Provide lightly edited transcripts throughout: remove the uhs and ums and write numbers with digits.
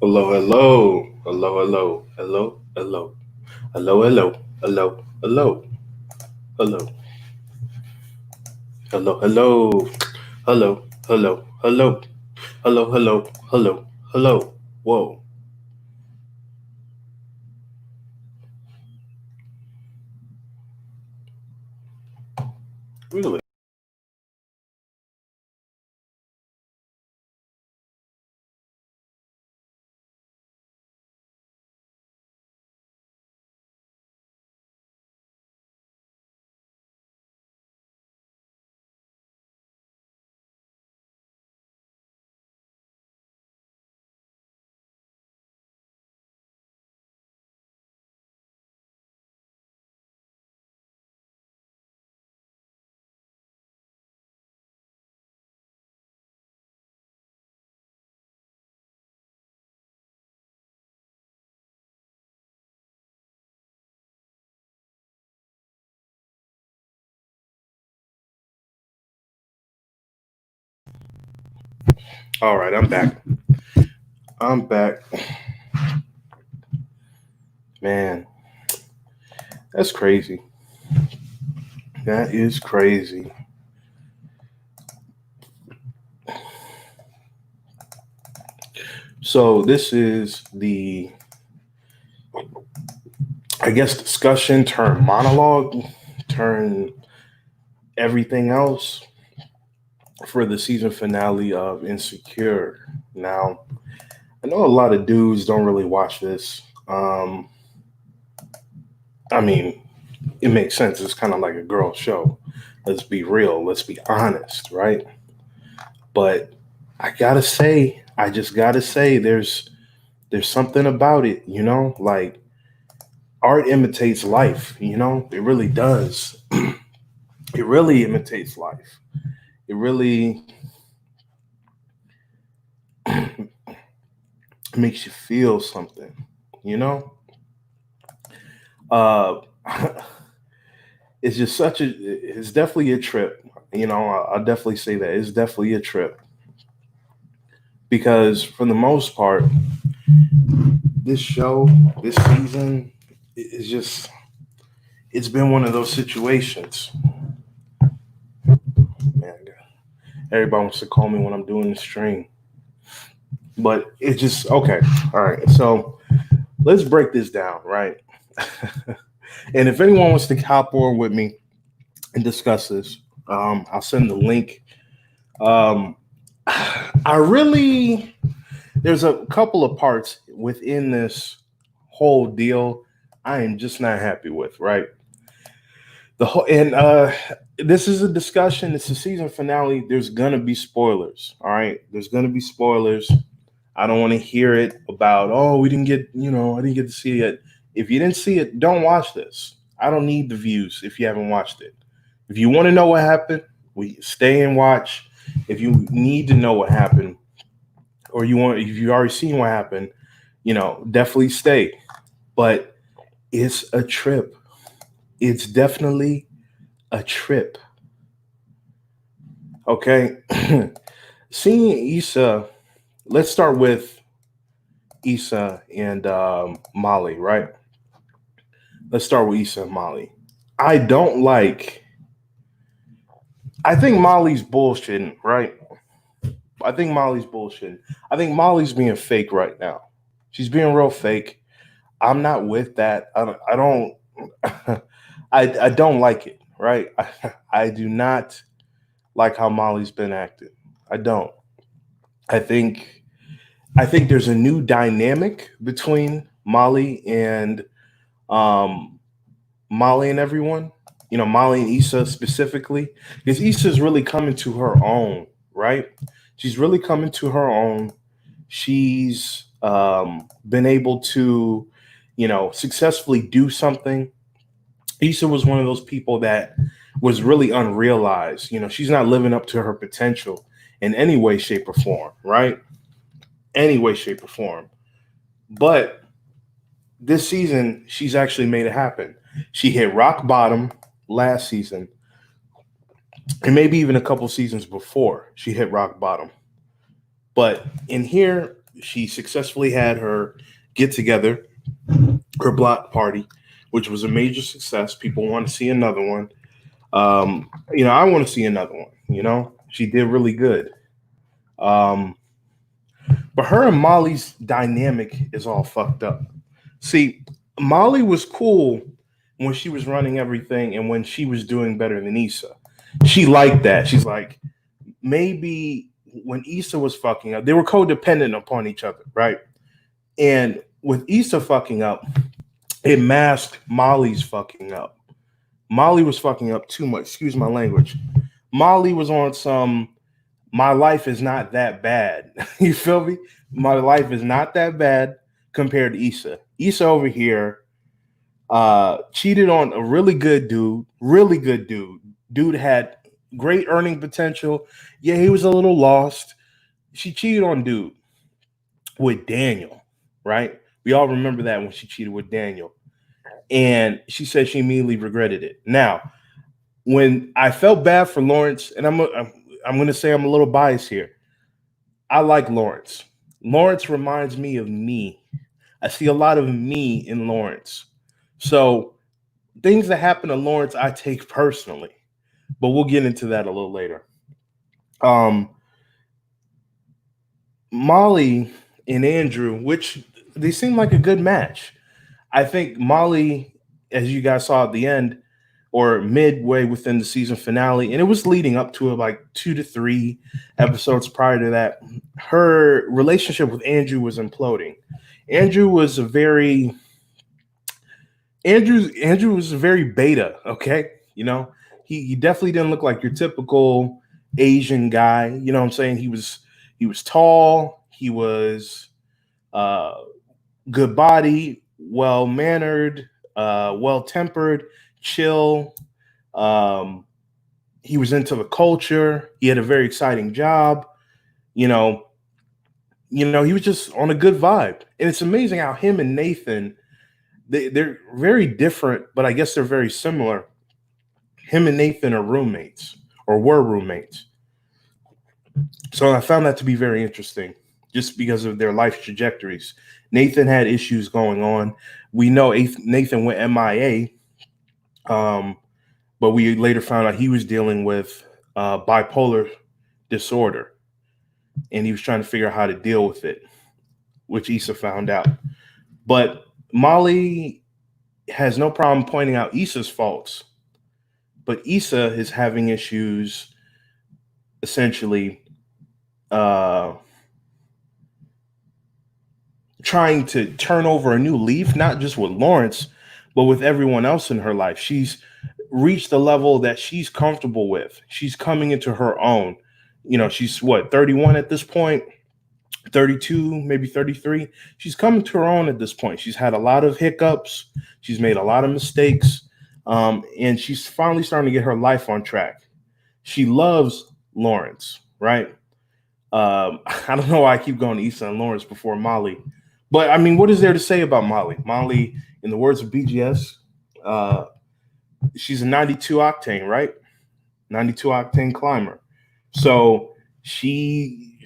Hello, hello, hello, hello, hello, hello, hello, hello, hello, hello, hello, hello, hello, hello, hello, hello, hello, hello, hello, hello. Whoa, really? All right, I'm back. I'm back. Man, that's crazy. That is crazy. So this is the, I guess, discussion turn monologue, turn everything else for the season finale of Insecure. Now, I know a lot of dudes don't really watch this. I mean, it makes sense. It's kind of like a girl show. Let's be real. Let's be honest, right? But I gotta say, I just gotta say, there's something about it, like art imitates life. It really does. It really imitates life. It really makes you feel something. You know, uh, it's just such a. It's definitely a trip. I'll definitely say that it's definitely a trip because for the most part, this show, this season, is just it's been one of those situations. Man, everybody wants to call me when I'm doing the stream, but it's just okay. All right, so let's break this down, right? And if anyone wants to hop on with me and discuss this, I'll send the link. Um, I really there's a couple of parts within this whole deal I am just not happy with, right? The whole and this is a discussion. It's a season finale. There's gonna be spoilers. All right, there's gonna be spoilers. I don't want to hear it about we didn't get I didn't get to see it. If you didn't see it, don't watch this. I don't need the views if you haven't watched it. If you want to know what happened, we stay and watch. If you need to know what happened, or if you already seen what happened, definitely stay. But it's a trip. It's definitely a trip. Okay. Seeing Issa, let's start with Issa and Molly, right? Let's start with Issa and Molly. I don't like, I think Molly's bullshitting, right? I think Molly's bullshitting. I think Molly's being fake right now. She's being real fake. I'm not with that. I don't I don't like it, right? I do not like how Molly's been acting. I don't. I think I think there's a new dynamic between um Molly and everyone. Molly and Issa specifically, because Issa's really coming to her own, right? She's really coming to her own. She's been able to, successfully do something. Issa was one of those people that was really unrealized. She's not living up to her potential in any way, shape, or form, right? Any way, shape, or form. But this season, she's actually made it happen. She hit rock bottom last season, and maybe even a couple seasons before she hit rock bottom. But in here, she successfully had her get together, her block party, which was a major success. People want to see another one. I want to see another one. She did really good. Um, but her and Molly's dynamic is all fucked up. See, Molly was cool when she was running everything and when she was doing better than Issa. She liked that. She's like, maybe when Issa was fucking up, they were codependent upon each other, right? And with Issa fucking up, it masked Molly's fucking up. Molly was fucking up too much. Excuse my language. Molly was on some, my life is not that bad. You feel me? My life is not that bad compared to Issa. Issa over here cheated on a really good dude. Really good dude. Dude had great earning potential. Yeah, he was a little lost. She cheated on dude with Daniel, right? We all remember that when she cheated with Daniel. And she said she immediately regretted it. Now, when I felt bad for Lawrence, and I'm going to say I'm a little biased here. I like Lawrence. Lawrence reminds me of me. I see a lot of me in Lawrence. So things that happen to Lawrence, I take personally, but we'll get into that a little later. Molly and Andrew, which they seem like a good match. I think Molly, as you guys saw at the end or midway within the season finale, and it was leading up to it like 2 to 3 episodes prior to that, her relationship with Andrew was imploding. Andrew was a very beta, okay? He definitely didn't look like your typical Asian guy. You know what I'm saying? He was tall, he was good body, well mannered, well tempered, chill. He was into the culture. He had a very exciting job. He was just on a good vibe. And it's amazing how him and Nathan, they're very different, but I guess they're very similar. Him and Nathan are roommates or were roommates. So I found that to be very interesting just because of their life trajectories. Nathan had issues going on. We know Nathan went MIA, but we later found out he was dealing with bipolar disorder, and he was trying to figure out how to deal with it, which Issa found out. But Molly has no problem pointing out Issa's faults, but Issa is having issues essentially trying to turn over a new leaf, not just with Lawrence, but with everyone else in her life. She's reached a level that she's comfortable with. She's coming into her own. She's 31 at this point, 32, maybe 33. She's coming to her own at this point. She's had a lot of hiccups. She's made a lot of mistakes. And she's finally starting to get her life on track. She loves Lawrence, right? I don't know why I keep going to Issa and Lawrence before Molly. But, I mean, what is there to say about Molly? Molly, in the words of BGS, she's a 92 octane, right? 92 octane climber. So she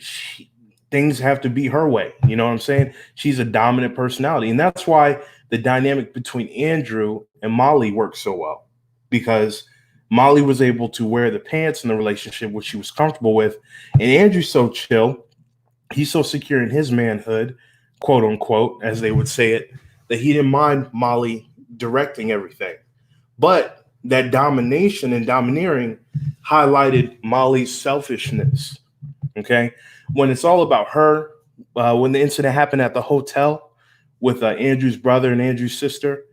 things have to be her way. You know what I'm saying? She's a dominant personality. And that's why the dynamic between Andrew and Molly works so well, because Molly was able to wear the pants in the relationship, which she was comfortable with. And Andrew's so chill. He's so secure in his manhood, quote unquote, as they would say it, that he didn't mind Molly directing everything. But that domination and domineering highlighted Molly's selfishness. Okay. When it's all about her, when the incident happened at the hotel with Andrew's brother and Andrew's sister,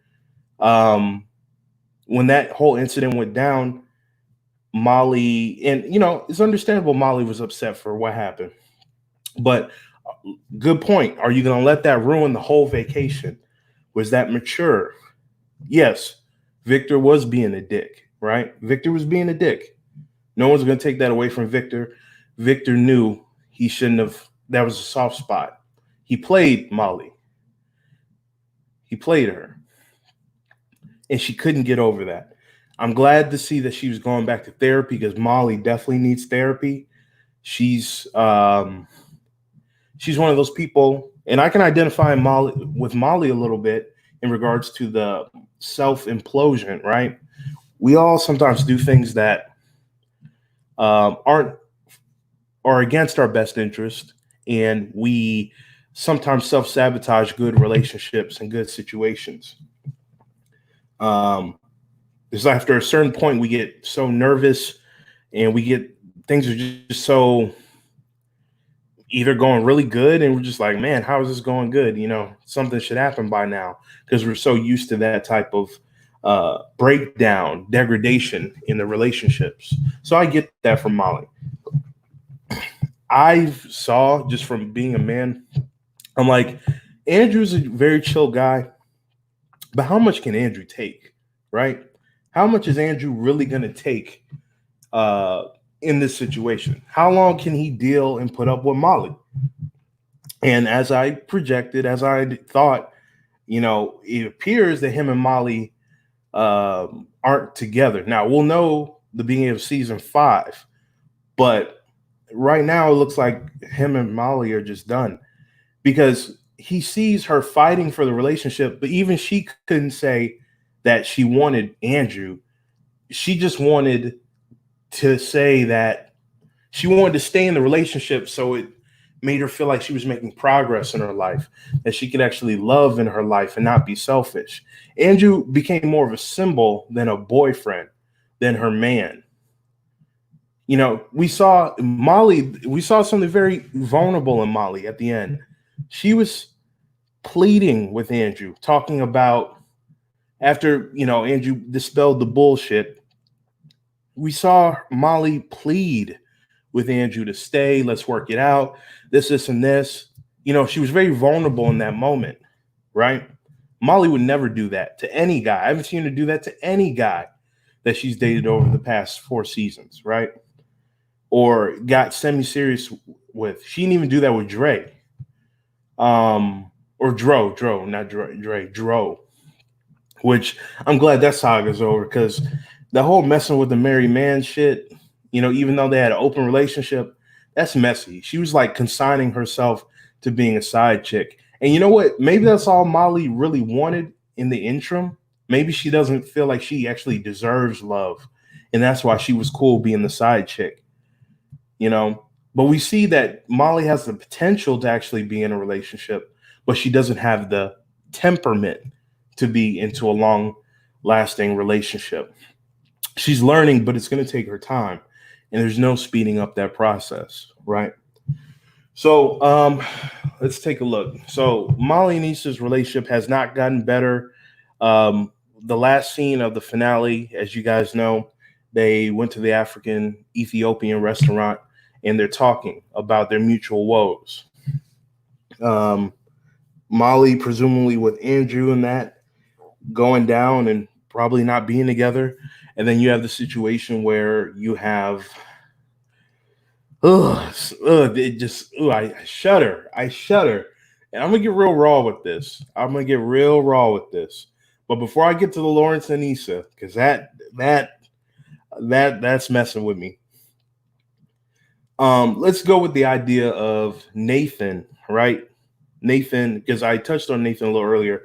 when that whole incident went down, Molly, and it's understandable Molly was upset for what happened. But good point. Are you going to let that ruin the whole vacation? Was that mature? Yes. Victor was being a dick, right? Victor was being a dick. No one's going to take that away from Victor. Victor knew he shouldn't have. That was a soft spot. He played Molly. He played her. And she couldn't get over that. I'm glad to see that she was going back to therapy, because Molly definitely needs therapy. She's she's one of those people, and I can identify Molly a little bit in regards to the self implosion, right? We all sometimes do things that aren't are against our best interest, and we sometimes self sabotage good relationships and good situations. Um, because after a certain point, we get so nervous, and we get things are just so either going really good, and we're just like, man, how is this going good? Something should happen by now, because we're so used to that type of breakdown, degradation in the relationships. So I get that from Molly. I saw, just from being a man, I'm like, Andrew's a very chill guy, but how much can Andrew take, right? How much is Andrew really going to take uh, in this situation? How long can he deal and put up with Molly? And as I projected, as I thought, it appears that him and Molly aren't together. Now, we'll know the beginning of season 5, but right now it looks like him and Molly are just done, because he sees her fighting for the relationship, but even she couldn't say that she wanted Andrew. She just wanted to say that she wanted to stay in the relationship, so it made her feel like she was making progress in her life, that she could actually love in her life and not be selfish. Andrew became more of a symbol than a boyfriend, than her man. We saw something very vulnerable in Molly at the end. She was pleading with Andrew, talking about, after, Andrew dispelled the bullshit, we saw Molly plead with Andrew to stay, let's work it out, this, and this. She was very vulnerable in that moment, right? Molly would never do that to any guy. I haven't seen her do that to any guy that she's dated over the past 4 seasons, right? Or got semi-serious with. She didn't even do that with Dre. Or Dro, not Dre, Dro. Which I'm glad that saga's over, because the whole messing with the married man shit, even though they had an open relationship, that's messy. She was like consigning herself to being a side chick. And you know what? Maybe that's all Molly really wanted in the interim. Maybe she doesn't feel like she actually deserves love, and that's why she was cool being the side chick. But we see that Molly has the potential to actually be in a relationship, but she doesn't have the temperament to be into a long lasting relationship. She's learning, but it's going to take her time, and there's no speeding up that process, right? So let's take a look. So Molly and Issa's relationship has not gotten better. The last scene of the finale, as you guys know, they went to the African Ethiopian restaurant, and they're talking about their mutual woes. Molly, presumably with Andrew and that going down and probably not being together. And then you have the situation where you have, I shudder. And I'm going to get real raw with this. But before I get to the Lawrence and Issa, because that's messing with me. Let's go with the idea of Nathan, right? Nathan, because I touched on Nathan a little earlier.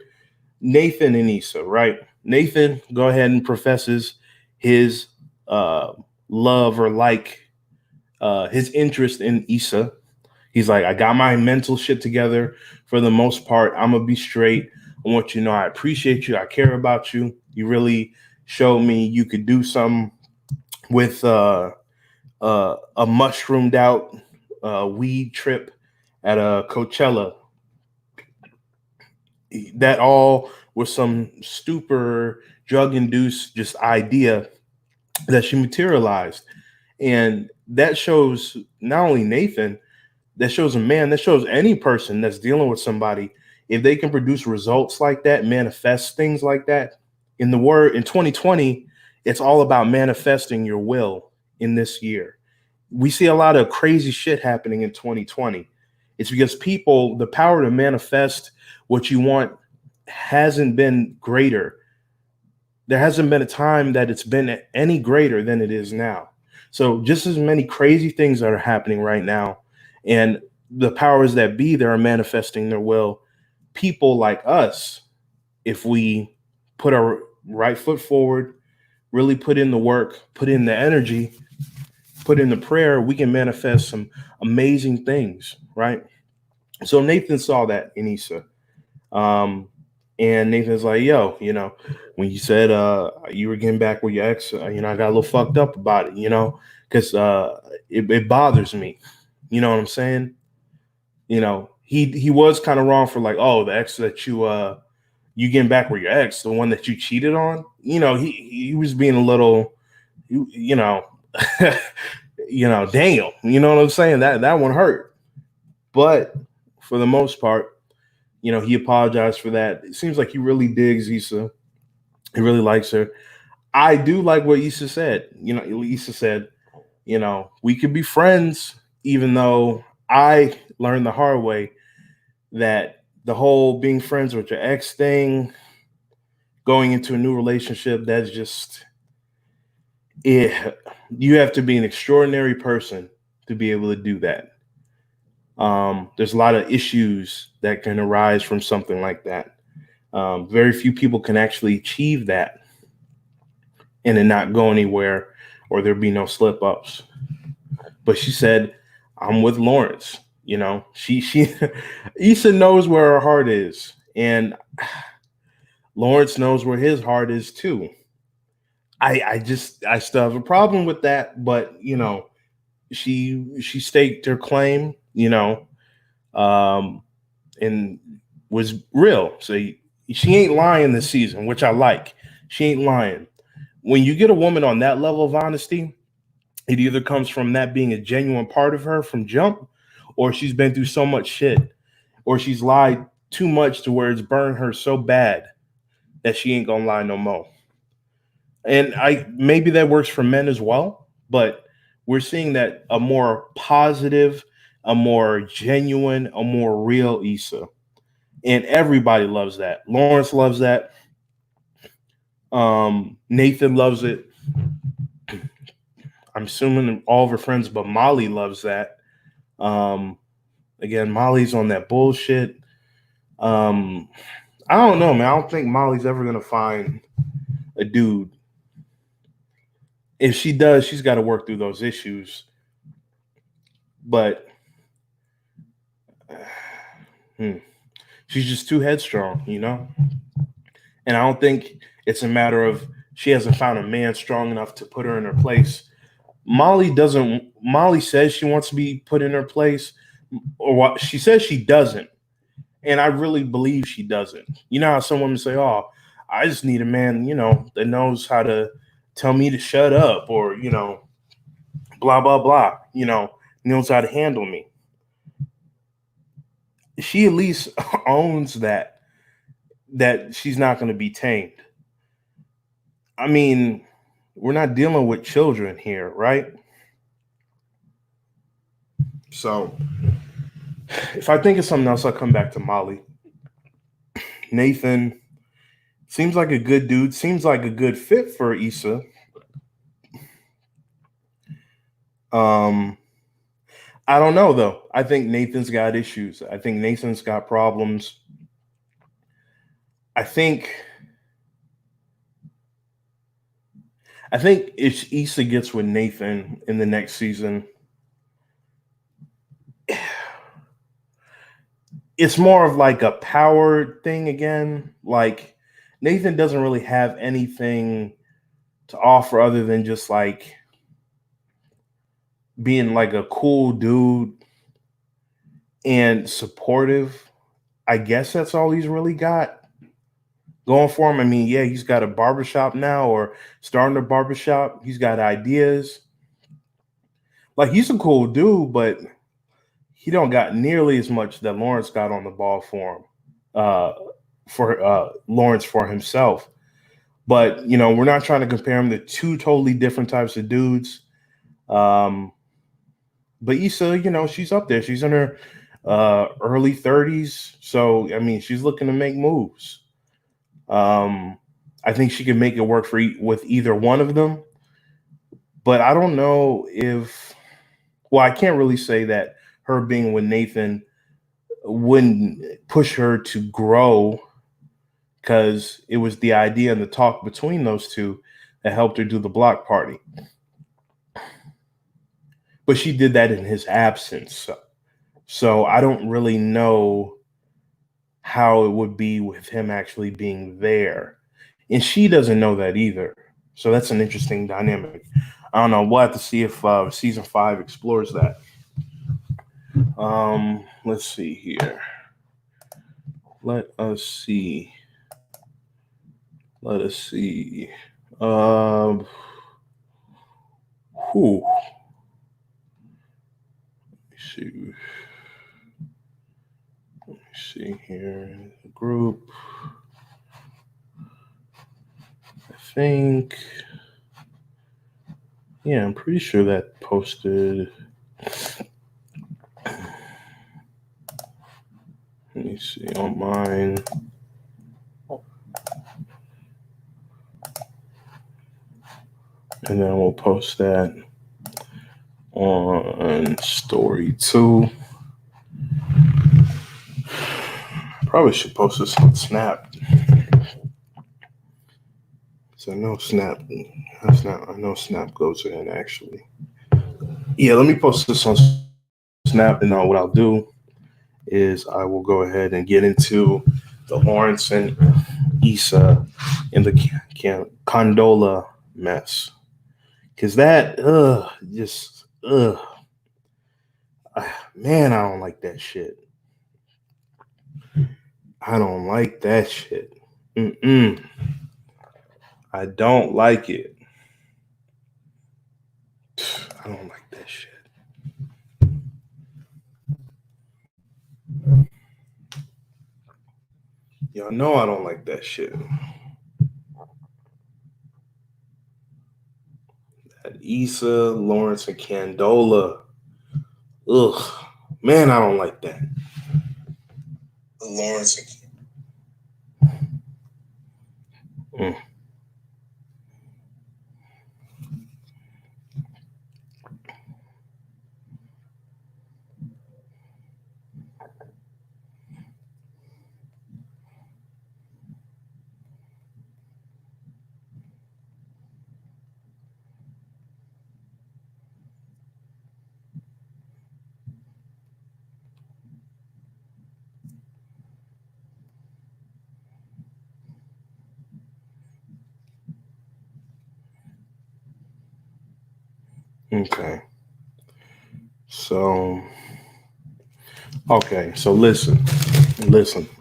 Nathan and Issa, right? Nathan, go ahead and professes his love or his interest in Issa. He's like, I got my mental shit together for the most part. I'm going to be straight. I want you to know I appreciate you. I care about you. You really showed me you could do something with a mushroomed out weed trip at a Coachella. That all was some stupid drug-induced just idea that she materialized. And that shows not only Nathan, that shows a man, that shows any person that's dealing with somebody, if they can produce results like that, manifest things like that. In 2020, it's all about manifesting your will in this year. We see a lot of crazy shit happening in 2020. It's because the power to manifest what you want hasn't been greater. There hasn't been a time that it's been any greater than it is now. So just as many crazy things that are happening right now. And the powers that be that are manifesting their will, people like us, if we put our right foot forward, really put in the work, put in the energy, put in the prayer, we can manifest some amazing things, right? So Nathan saw that in Issa. Um, and Nathan's like, yo, when you said you were getting back with your ex, I got a little fucked up about it, because it bothers me. You know what I'm saying? He was kind of wrong for like, oh, the ex that you getting back with your ex, the one that you cheated on. He was being a little, you know, damn, you know what I'm saying? That one hurt. But for the most part, he apologized for that. It seems like he really digs Issa. He really likes her. I do like what Issa said. Issa said, we could be friends, even though I learned the hard way that the whole being friends with your ex thing, going into a new relationship, that's just it. You have to be an extraordinary person to be able to do that. There's a lot of issues that can arise from something like that. Very few people can actually achieve that and then not go anywhere, or there be no slip ups. But she said, I'm with Lawrence. She Issa knows where her heart is, and Lawrence knows where his heart is too. I still have a problem with that, but she staked her claim, um, and was real. So she ain't lying this season, which I like. She ain't lying. When you get a woman on that level of honesty, it either comes from that being a genuine part of her from jump, or she's been through so much shit, or she's lied too much to where it's burned her so bad that she ain't gonna lie no more. And maybe that works for men as well, but we're seeing that a more positive, a more genuine, a more real Issa. And everybody loves that. Lawrence loves that. Nathan loves it. I'm assuming all of her friends, but Molly loves that. Again, Molly's on that bullshit. I don't know, man. I don't think Molly's ever gonna find a dude. If she does, she's got to work through those issues. But she's just too headstrong, And I don't think it's a matter of she hasn't found a man strong enough to put her in her place. Molly says she wants to be put in her place, or what she says she doesn't. And I really believe she doesn't. You know how some women say, oh, I just need a man, that knows how to tell me to shut up, or, blah, blah, blah, knows how to handle me. She at least owns that she's not going to be tamed. I mean, we're not dealing with children here, right? So if I think of something else, I'll come back to Molly. Nathan seems like a good dude, seems like a good fit for Issa. I don't know though. I think Nathan's got issues. I think Nathan's got problems. I think if Issa gets with Nathan in the next season, it's more of like a power thing again. Like Nathan doesn't really have anything to offer other than just like being like a cool dude and supportive. I guess that's all he's really got going for him. I mean, yeah, he's got a barbershop now, or starting a barbershop. He's got ideas. Like he's a cool dude, but he don't got nearly as much that Lawrence got on the ball for him. For Lawrence for himself. But we're not trying to compare him to two totally different types of dudes. But Issa, she's up there. She's in her early 30s. So, I mean, she's looking to make moves. I think she can make it work with either one of them. But I don't know if, well, I can't really say that her being with Nathan wouldn't push her to grow, because it was the idea and the talk between those two that helped her do the block party. But she did that in his absence. So I don't really know how it would be with him actually being there. And she doesn't know that either. So that's an interesting dynamic. I don't know. We'll have to see if season 5 explores that. Let's see here. Let us see. Who? Let me see here. Group. I think. Yeah, I'm pretty sure that posted. Let me see on mine. And then we'll post that on story 2. Probably should post this on Snap. So I know Snap goes in actually. Yeah, let me post this on Snap, and what I'll do is I will go ahead and get into the Lawrence and Issa in the Condola mess. Because that, man, I don't like that shit. I don't like that shit. I don't like it. I don't like that shit. Y'all know I don't like that shit. That Issa, Lawrence, and Condola. Ugh. Man, I don't like that. Lawrence and Okay. So listen.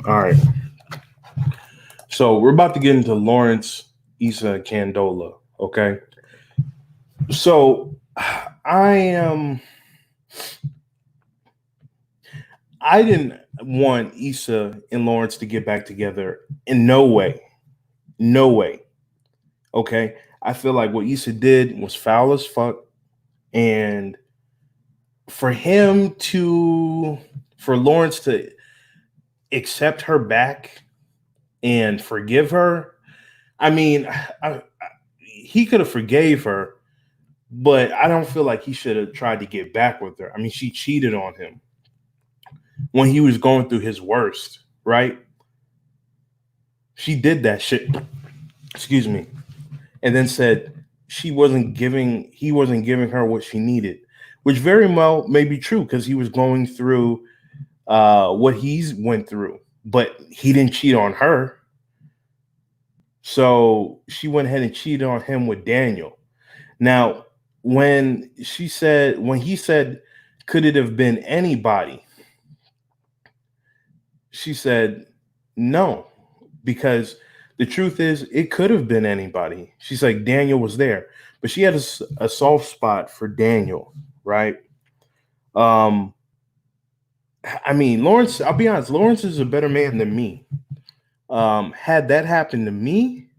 All right. So we're about to get into Lawrence, Issa, and Condola. Okay. So I didn't want Issa and Lawrence to get back together in no way. No way. Okay. I feel like what Issa did was foul as fuck. And for Lawrence to accept her back and forgive her, I mean, he could have forgave her, but I don't feel like he should have tried to get back with her. I mean, she cheated on him when he was going through his worst, right? She did that shit. Excuse me. And then said he wasn't giving her what she needed, which very well may be true because he was going through what he's went through, but he didn't cheat on her. So she went ahead and cheated on him with Daniel. Now, when he said, could it have been anybody? She said, no, because the truth is it could have been anybody. She's like, Daniel was there, but she had a soft spot for Daniel, right? I mean, Lawrence, I'll be honest, Lawrence is a better man than me. Had that happened to me,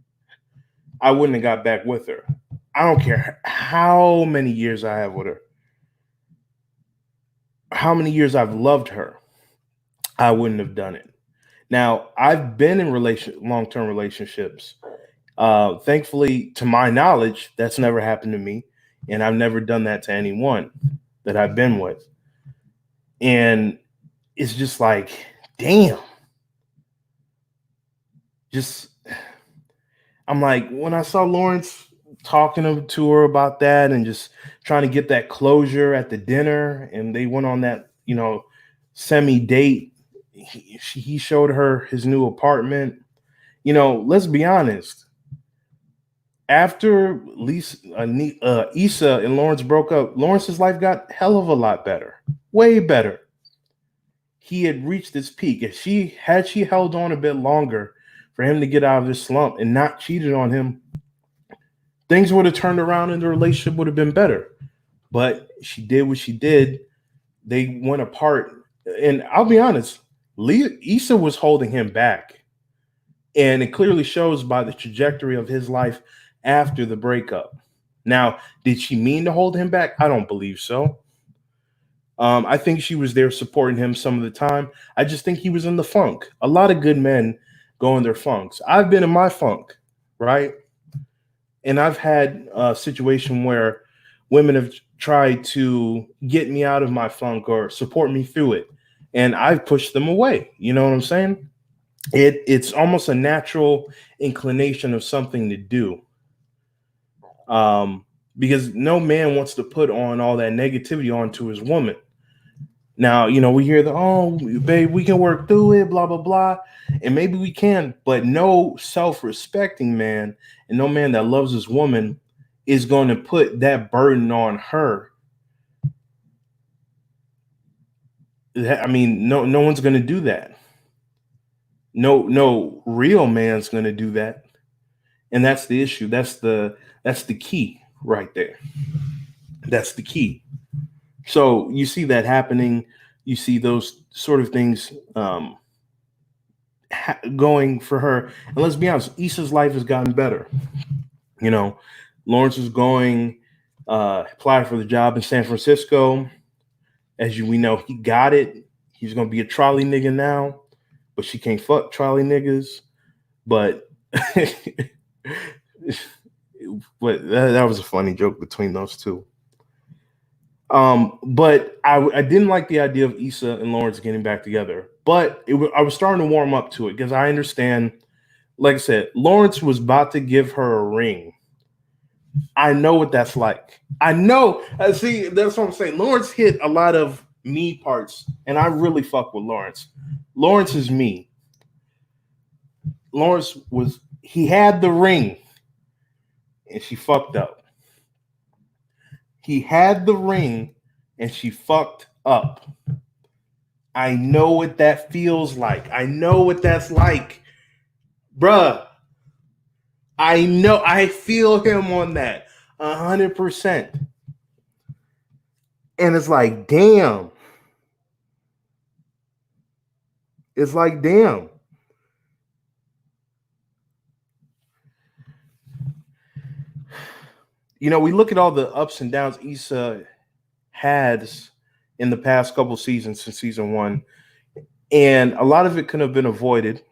I wouldn't have got back with her. I don't care how many years I have with her, how many years I've loved her. I wouldn't have done it. Now, I've been in long-term relationships. Thankfully, to my knowledge, that's never happened to me. And I've never done that to anyone that I've been with. And it's just like, damn. Just, I'm like, when I saw Lawrence talking to her about that and just trying to get that closure at the dinner, and they went on that, semi date. He showed her his new apartment. Let's be honest. After Issa and Lawrence broke up, Lawrence's life got hell of a lot better, way better. He had reached his peak. If she held on a bit longer for him to get out of this slump and not cheated on him, things would have turned around and the relationship would have been better. But she did what she did. They went apart. And I'll be honest, Issa was holding him back. And it clearly shows by the trajectory of his life after the breakup. Now, did she mean to hold him back? I don't believe so. I think she was there supporting him some of the time. I just think he was in the funk. A lot of good men go in their funks. I've been in my funk, right? And I've had a situation where women have tried to get me out of my funk or support me through it. And I've pushed them away. You know what I'm saying? It's almost a natural inclination of something to do. Because no man wants to put on all that negativity onto his woman. Now, we hear babe, we can work through it, blah, blah, blah. And maybe we can, but no self-respecting man and no man that loves his woman is going to put that burden on her. No one's going to do that. No real man's going to do that. And that's the issue. That's the key right there. That's the key. So you see that happening. You see those sort of things going for her. And let's be honest, Issa's life has gotten better. Lawrence is going apply for the job in San Francisco. As we know, he got it. He's going to be a trolley nigga now, but she can't fuck trolley niggas. But but that was a funny joke between those two. But I didn't like the idea of Issa and Lawrence getting back together. But I was starting to warm up to it because I understand, like I said, Lawrence was about to give her a ring. I know what that's like. I know. See, that's what I'm saying. Lawrence hit a lot of me parts, and I really fuck with Lawrence. Lawrence is me. Lawrence he had the ring, and she fucked up. He had the ring, and she fucked up. I know what that feels like. I know what that's like. Bruh. I know. I feel him on that 100%. And it's like, damn. It's like, damn. We look at all the ups and downs Issa has in the past couple seasons since season 1, and a lot of it could have been avoided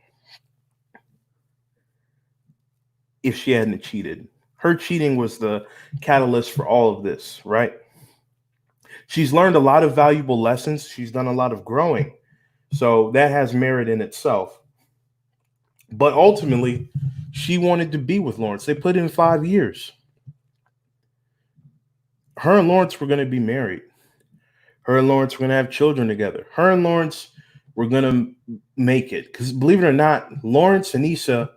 if she hadn't cheated. Her cheating was the catalyst for all of this, right? She's learned a lot of valuable lessons. She's done a lot of growing. So that has merit in itself. But ultimately, she wanted to be with Lawrence. They put in 5 years. Her and Lawrence were going to be married. Her and Lawrence were going to have children together. Her and Lawrence were going to make it. Because believe it or not, Lawrence and Issa,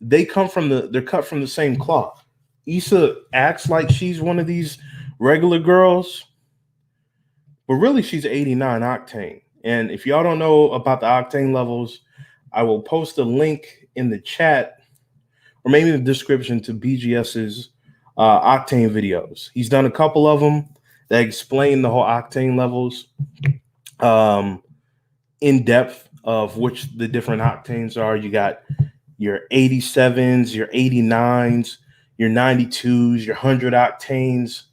they're cut from the same cloth. Issa acts like she's one of these regular girls, but really she's 89 Octane. And if y'all don't know about the Octane levels, I will post a link in the chat or maybe in the description to BGS's Octane videos. He's done a couple of them that explain the whole Octane levels in depth of which the different Octanes are. You got your 87s, your 89s, your 92s, your 100 Octanes.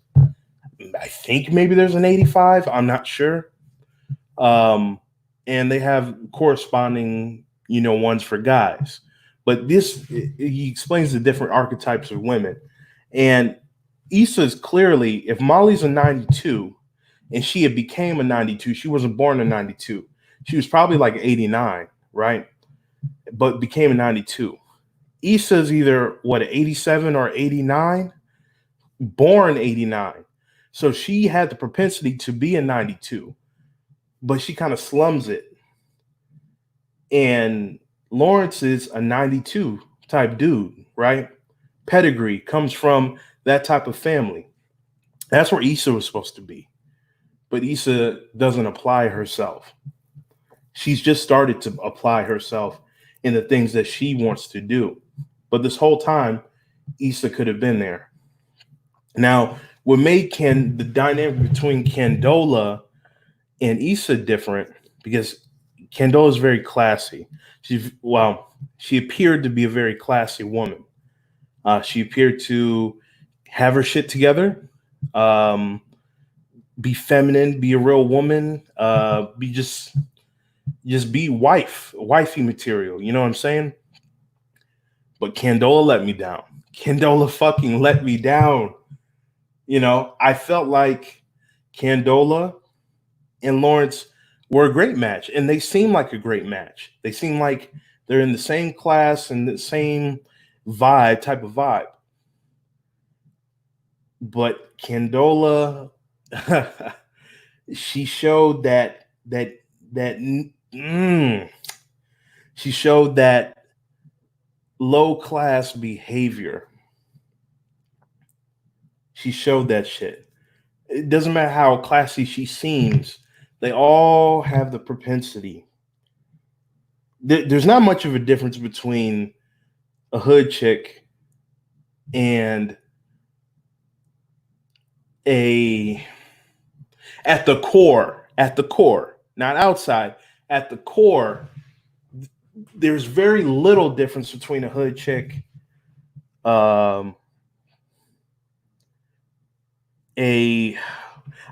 I think maybe there's an 85. I'm not sure. And they have corresponding, ones for guys. But he explains the different archetypes of women. And Issa's clearly, if Molly's a 92 and she had became a 92. She wasn't born in 92. She was probably like 89, right? But became a 92. Issa's either what, 87 or 89, born 89. So she had the propensity to be a 92, but she kind of slums it. And Lawrence is a 92 type dude, right? Pedigree comes from that type of family. That's where Issa was supposed to be. But Issa doesn't apply herself. She's just started to apply herself in the things that she wants to do. But this whole time, Issa could have been there. Now, what made the dynamic between Candola and Issa different, because Candola is very classy. She appeared to be a very classy woman. She appeared to have her shit together, be feminine, be a real woman, be just be wifey material. You know what I'm saying? But Candola let me down. Candola fucking let me down. You know, I felt like Candola and Lawrence were a great match, and they seem like a great match. They seem like they're in the same class and the same type of vibe. But Candola, she showed she showed that low class behavior. She showed that shit. It doesn't matter how classy she seems. They all have the propensity. There's not much of a difference between a hood chick and at the core, not outside, at the core, there's very little difference between a hood chick, I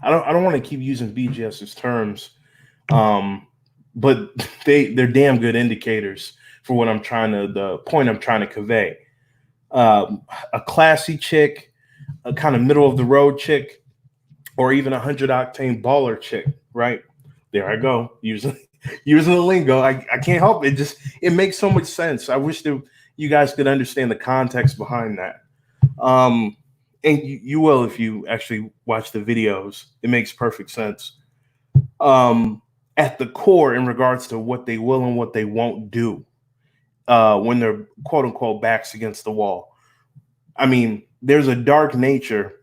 don't want to keep using BGS's terms, but they're damn good indicators for what the point I'm trying to convey. A classy chick, a kind of middle of the road chick, or even 100 octane baller chick, right? There I go, using the lingo. I can't help it. It makes so much sense. I wish that you guys could understand the context behind that. And you will if you actually watch the videos. It makes perfect sense. At the core, in regards to what they will and what they won't do when they're quote unquote backs against the wall. I mean, there's a dark nature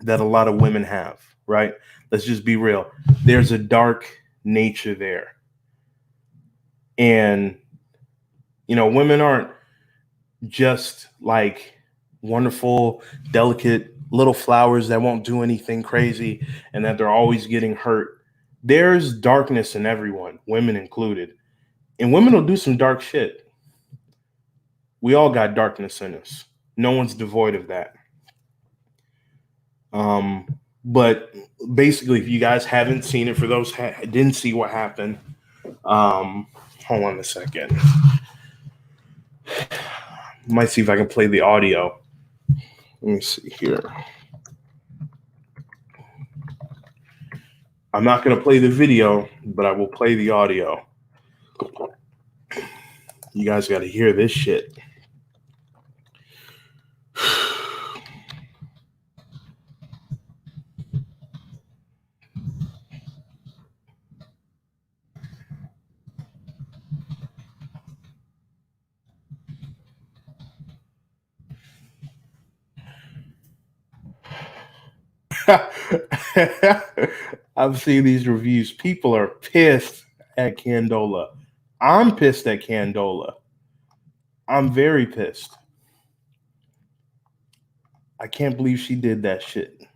that a lot of women have, right? Let's just be real. There's a dark nature there. And, you know, women aren't just like wonderful, delicate little flowers that won't do anything crazy and that they're always getting hurt. There's darkness in everyone, women included. And women will do some dark shit. We all got darkness in us. No one's devoid of that. But basically, if you guys haven't seen it, for those didn't see what happened, hold on a second. Might see if I can play the audio. Let me see here. I'm not going to play the video, but I will play the audio. You guys got to hear this shit. I've seen these reviews. People are pissed at Candola. I'm pissed at Candola. I'm very pissed. I can't believe she did that shit.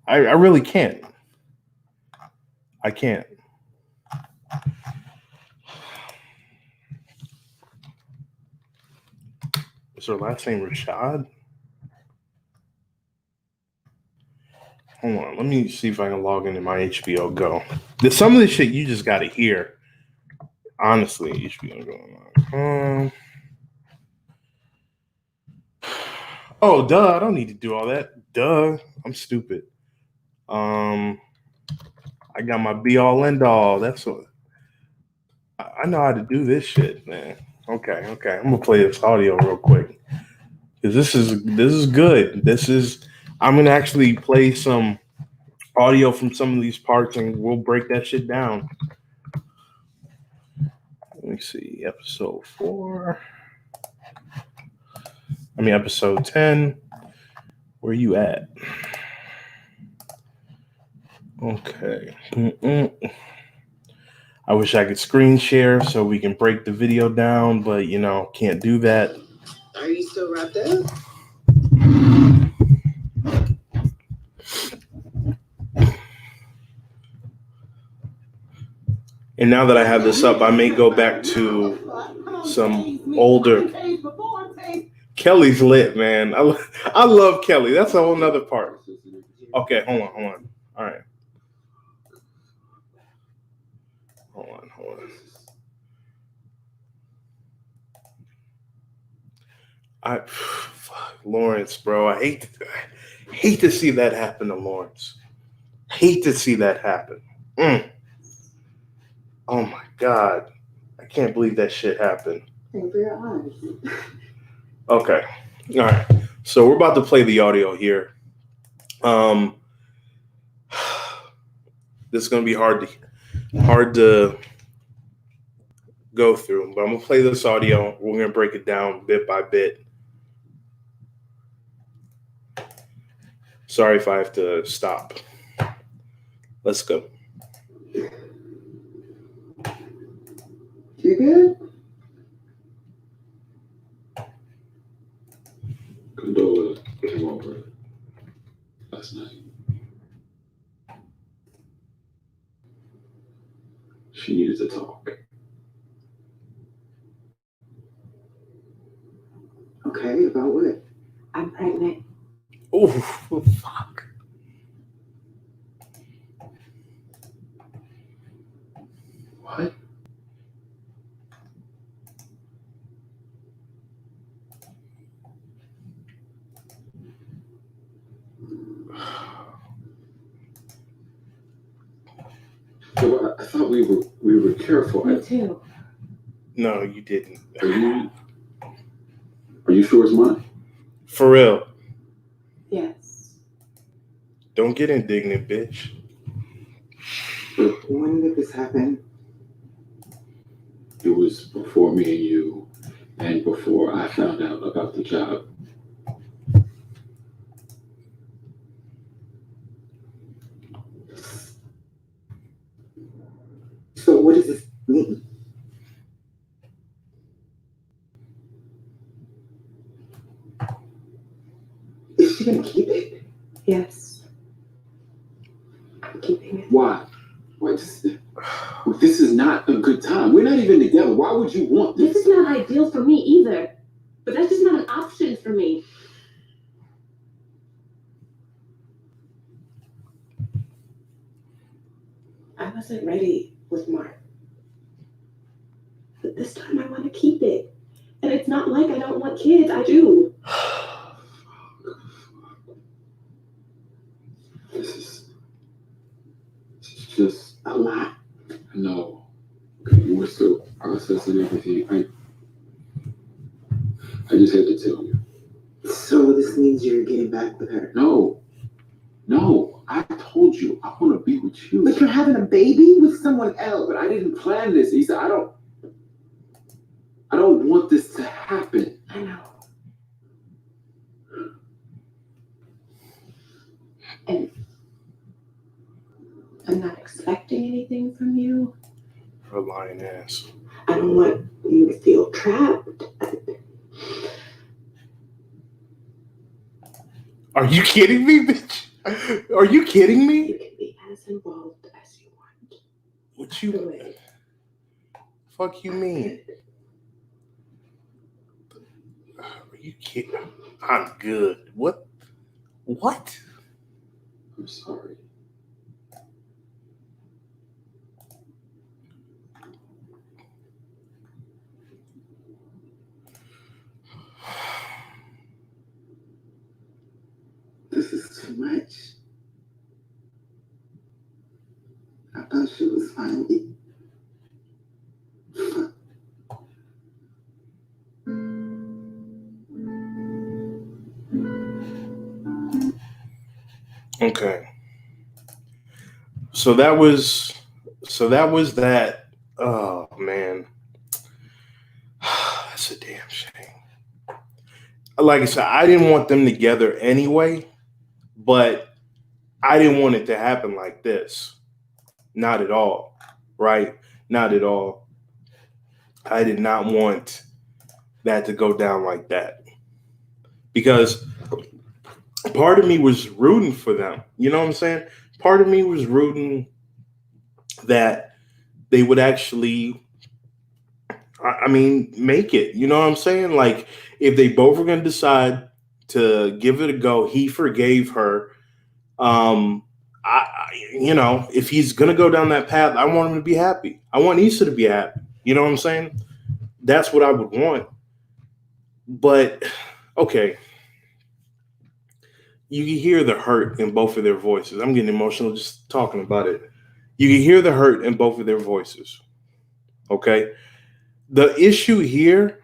I really can't. I can't. Is her last name Rashad? Hold on. Let me see if I can log into my HBO Go. Some of this shit you just got to hear. Honestly, HBO Go. Oh, duh. I don't need to do all that. Duh. I'm stupid. I got my be all end all. That's what I know how to do this shit, man. Okay. I'm gonna play this audio real quick because this is good. I'm gonna actually play some audio from some of these parts and we'll break that shit down. Let me see, episode 10. Where you at? Okay. I wish I could screen share so we can break the video down, but can't do that. Are you still wrapped up? And now that I have this up, I may go back to some older. Kelly's lit, man. I love Kelly. That's a whole nother part. Okay, hold on. All right. Hold on. Lawrence, bro. I hate to see that happen to Lawrence. Hate to see that happen. Oh my God. I can't believe that shit happened. Thank for your eyes. Okay. All right. So we're about to play the audio here. This is gonna be hard to go through, but I'm gonna play this audio. We're gonna break it down bit by bit. Sorry if I have to stop. Let's go. You good? Condola came over last night. She needed to talk. Okay, about what? I'm pregnant. Oh, fuck. What? So I thought we were careful. Me too. No, you didn't. Are you sure it's mine? For real. Yes. Don't get indignant, bitch. When did this happen? It was before me and you, and before I found out about the job. So what does this mean? Is she gonna keep it? Yes. I'm keeping it. Why? This is not a good time. We're not even together. Why would you want this? This is not ideal for me either. But that's just not an option for me. I wasn't ready with Mark. But this time I want to keep it. And it's not like I don't want kids. I do. This is just A lot. no. Okay, we're still processing everything. I just had to tell you. So this means you're getting back with her. No, I told you I want to be with you. But you're having a baby with someone else. But I didn't plan this, Issa. I don't want this to happen. I know. And I'm not expecting anything from you. Her lying ass. I don't want you to feel trapped. Are you kidding me, bitch? Are you kidding me? You can be as involved as you want. What you? Do it. Fuck you mean? Are you kidding? I'm good. What? I'm sorry. This is too much. fine. Okay. So that was that. Oh man. That's a damn shame. Like I said, I didn't want them together anyway, but I didn't want it to happen like this. Not at all. Right? Not at all. I did not want that to go down like that. Because part of me was rooting for them. You know what I'm saying? Part of me was rooting that they would actually, I mean, make it. You know what I'm saying? Like, if they both were going to decide to give it a go, he forgave her. If he's going to go down that path, I want him to be happy. I want Issa to be happy. You know what I'm saying? That's what I would want. But, okay. You can hear the hurt in both of their voices. I'm getting emotional just talking about it. You can hear the hurt in both of their voices. Okay? The issue here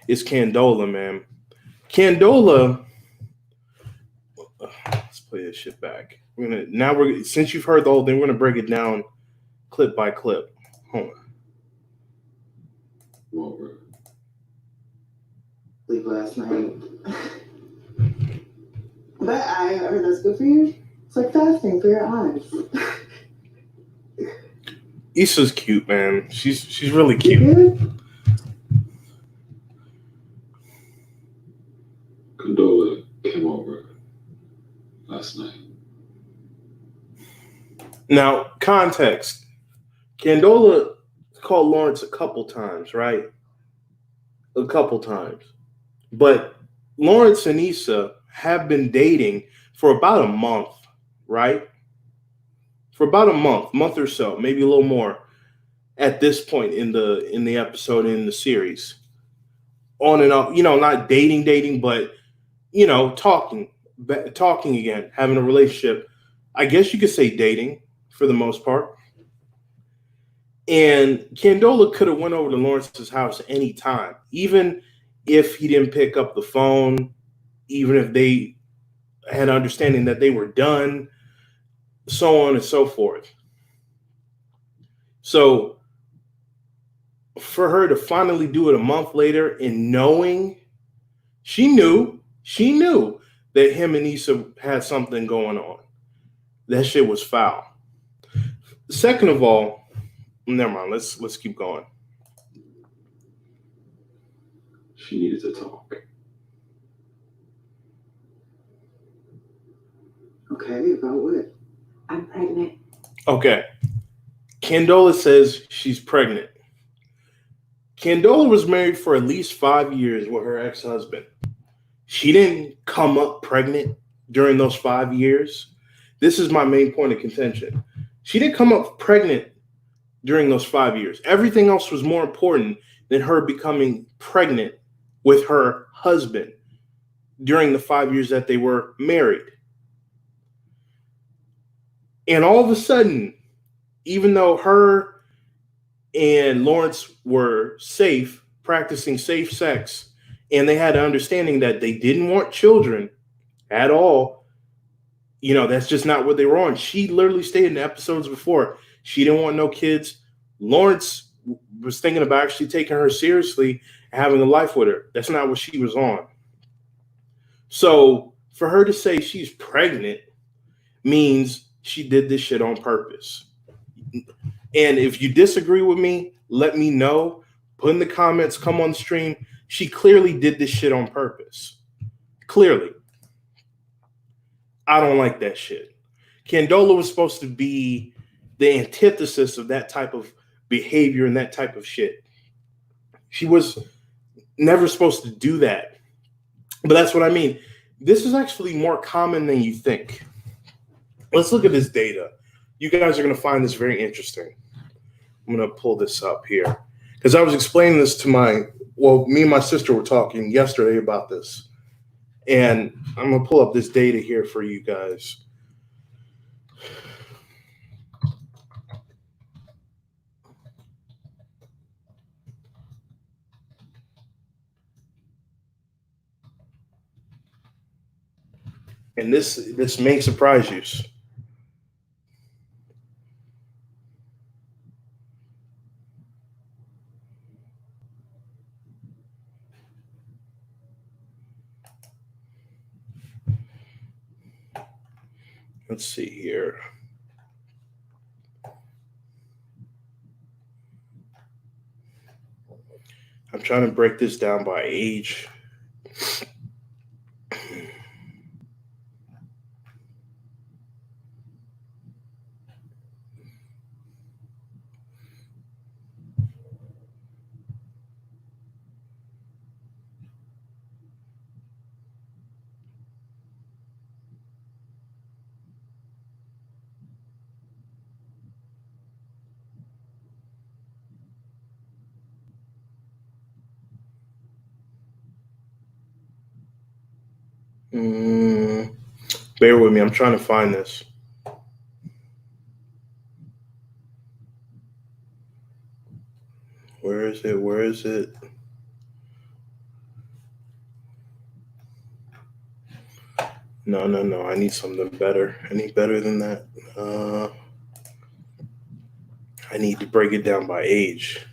is Candola, man. Candola, let's play this shit back. Since you've heard the whole thing, we're gonna break it down clip by clip. Hold on. Sleep last night. But I heard that's good for you. It's like fasting for your eyes. Issa's cute, man. She's really cute. Condola came over last night. Now, context. Candola called Lawrence a couple times, right? A couple times. But Lawrence and Issa have been dating for about a month, right? For about a month or so, maybe a little more at this point in the episode, in the series. On and off, not dating, but, talking again, having a relationship. I guess you could say dating for the most part. And Candola could have went over to Lawrence's house anytime, even if he didn't pick up the phone, even if they had understanding that they were done, so on and so forth. So for her to finally do it a month later and knowing, she knew that him and Issa had something going on. That shit was foul. Second of all, never mind. Let's keep going. She needed to talk. Okay, about what? I'm pregnant. Okay. Candola says she's pregnant. Candola was married for at least 5 years with her ex-husband. She didn't come up pregnant during those 5 years. This is my main point of contention. She didn't come up pregnant during those 5 years. Everything else was more important than her becoming pregnant with her husband during the 5 years that they were married. And all of a sudden, even though her and Lawrence were safe, practicing safe sex, and they had an understanding that they didn't want children at all, that's just not what they were on. She literally stated in the episodes before, she didn't want no kids. Lawrence was thinking about actually taking her seriously and having a life with her. That's not what she was on. So for her to say she's pregnant means she did this shit on purpose. And if you disagree with me, let me know. Put in the comments, come on the stream. She clearly did this shit on purpose. Clearly. I don't like that shit. Candola was supposed to be the antithesis of that type of behavior and that type of shit. She was never supposed to do that. But that's what I mean. This is actually more common than you think. Let's look at this data. You guys are going to find this very interesting. I'm going to pull this up here. Because I was explaining this to me and my sister were talking yesterday about this. And I'm going to pull up this data here for you guys. And this may surprise you. Let's see here. I'm trying to break this down by age. Bear with me. I'm trying to find this. Where is it? Where is it? No. I need something better. I need better than that. I need to break it down by age.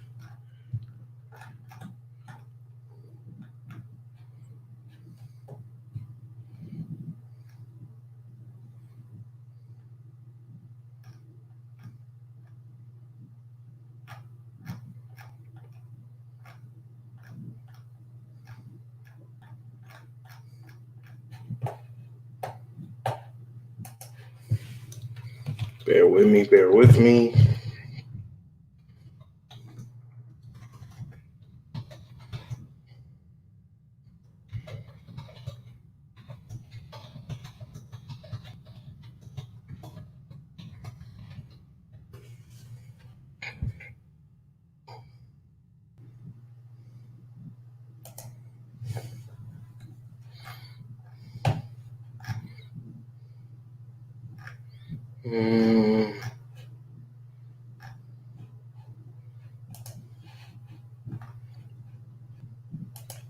Bear with me. Bear with me.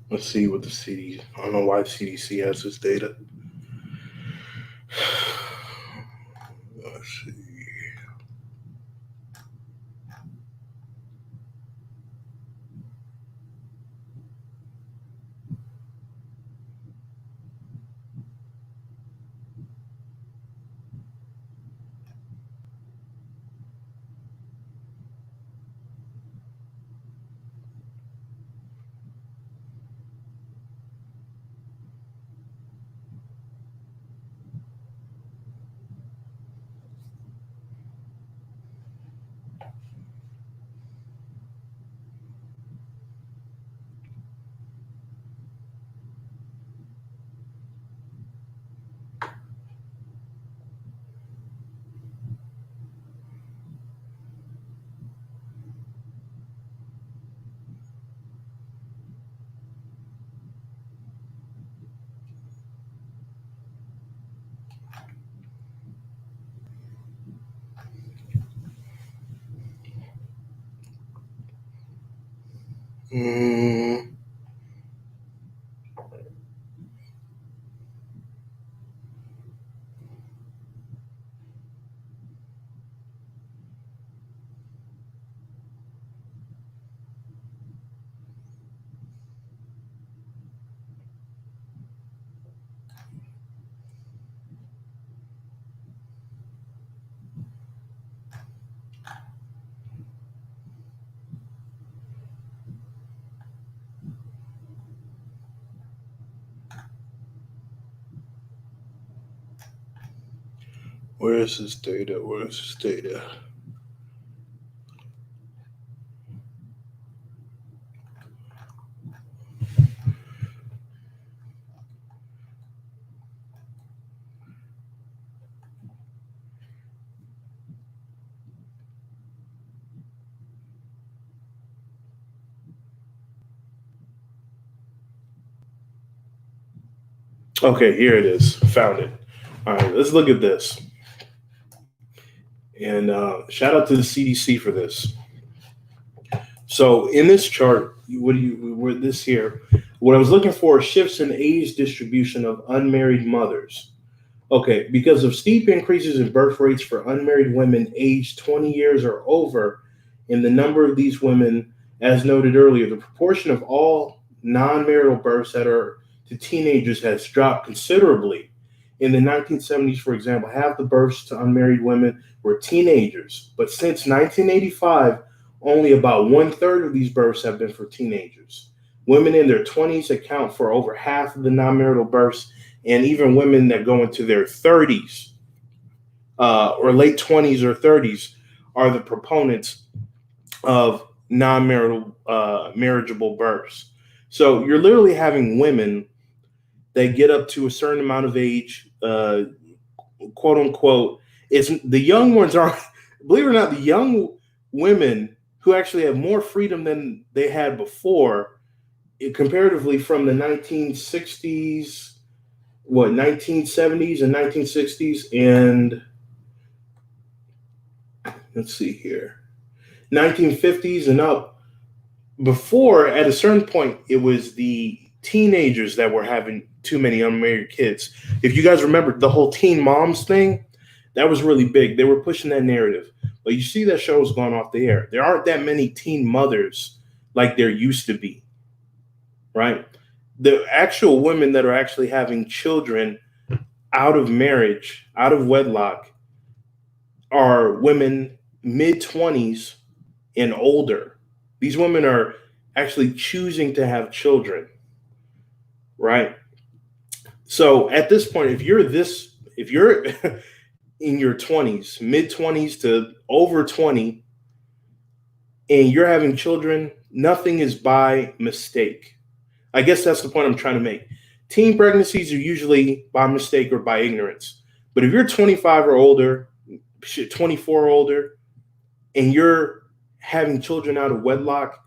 Let's see what the CDC. I don't know why CDC has this data. Let's see. Where is this data? Where is this data? Okay, here it is. Found it. All right, let's look at this. And shout out to the CDC for this. So in this chart, what I was looking for shifts in age distribution of unmarried mothers. Okay, because of steep increases in birth rates for unmarried women aged 20 years or over, in the number of these women, as noted earlier, the proportion of all non-marital births that are to teenagers has dropped considerably. In the 1970s, for example, half the births to unmarried women were teenagers, but since 1985, only about one-third of these births have been for teenagers. Women in their 20s account for over half of the non-marital births, and even women that go into their 30s or late 20s or 30s are the proponents of non-marital marriageable births. So you're literally having women that get up to a certain amount of age, quote unquote. It's the young ones are, believe it or not, the young women who actually have more freedom than they had before, comparatively from the 1960s, 1970s and 1960s, and let's see here, 1950s and up. Before, at a certain point, it was the teenagers that were having too many unmarried kids. If you guys remember the whole teen moms thing, that was really big. They were pushing that narrative. But you see that show's gone off the air. There aren't that many teen mothers like there used to be, right? The actual women that are actually having children out of marriage, out of wedlock, are women mid 20s and older. These women are actually choosing to have children, right? So at this point, if you're in your 20s, mid 20s to over 20, and you're having children, nothing is by mistake. I guess that's the point I'm trying to make. Teen pregnancies are usually by mistake or by ignorance. But if you're 25 or older, 24 or older, and you're having children out of wedlock,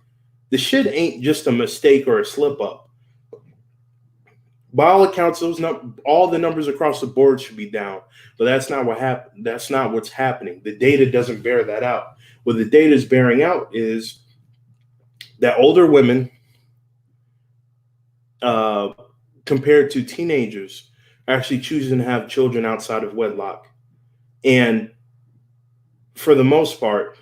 the shit ain't just a mistake or a slip up. By all accounts, all the numbers across the board should be down, but that's not what happened. That's not what's happening. The data doesn't bear that out. What the data is bearing out is that older women, compared to teenagers, are actually choosing to have children outside of wedlock, and for the most part,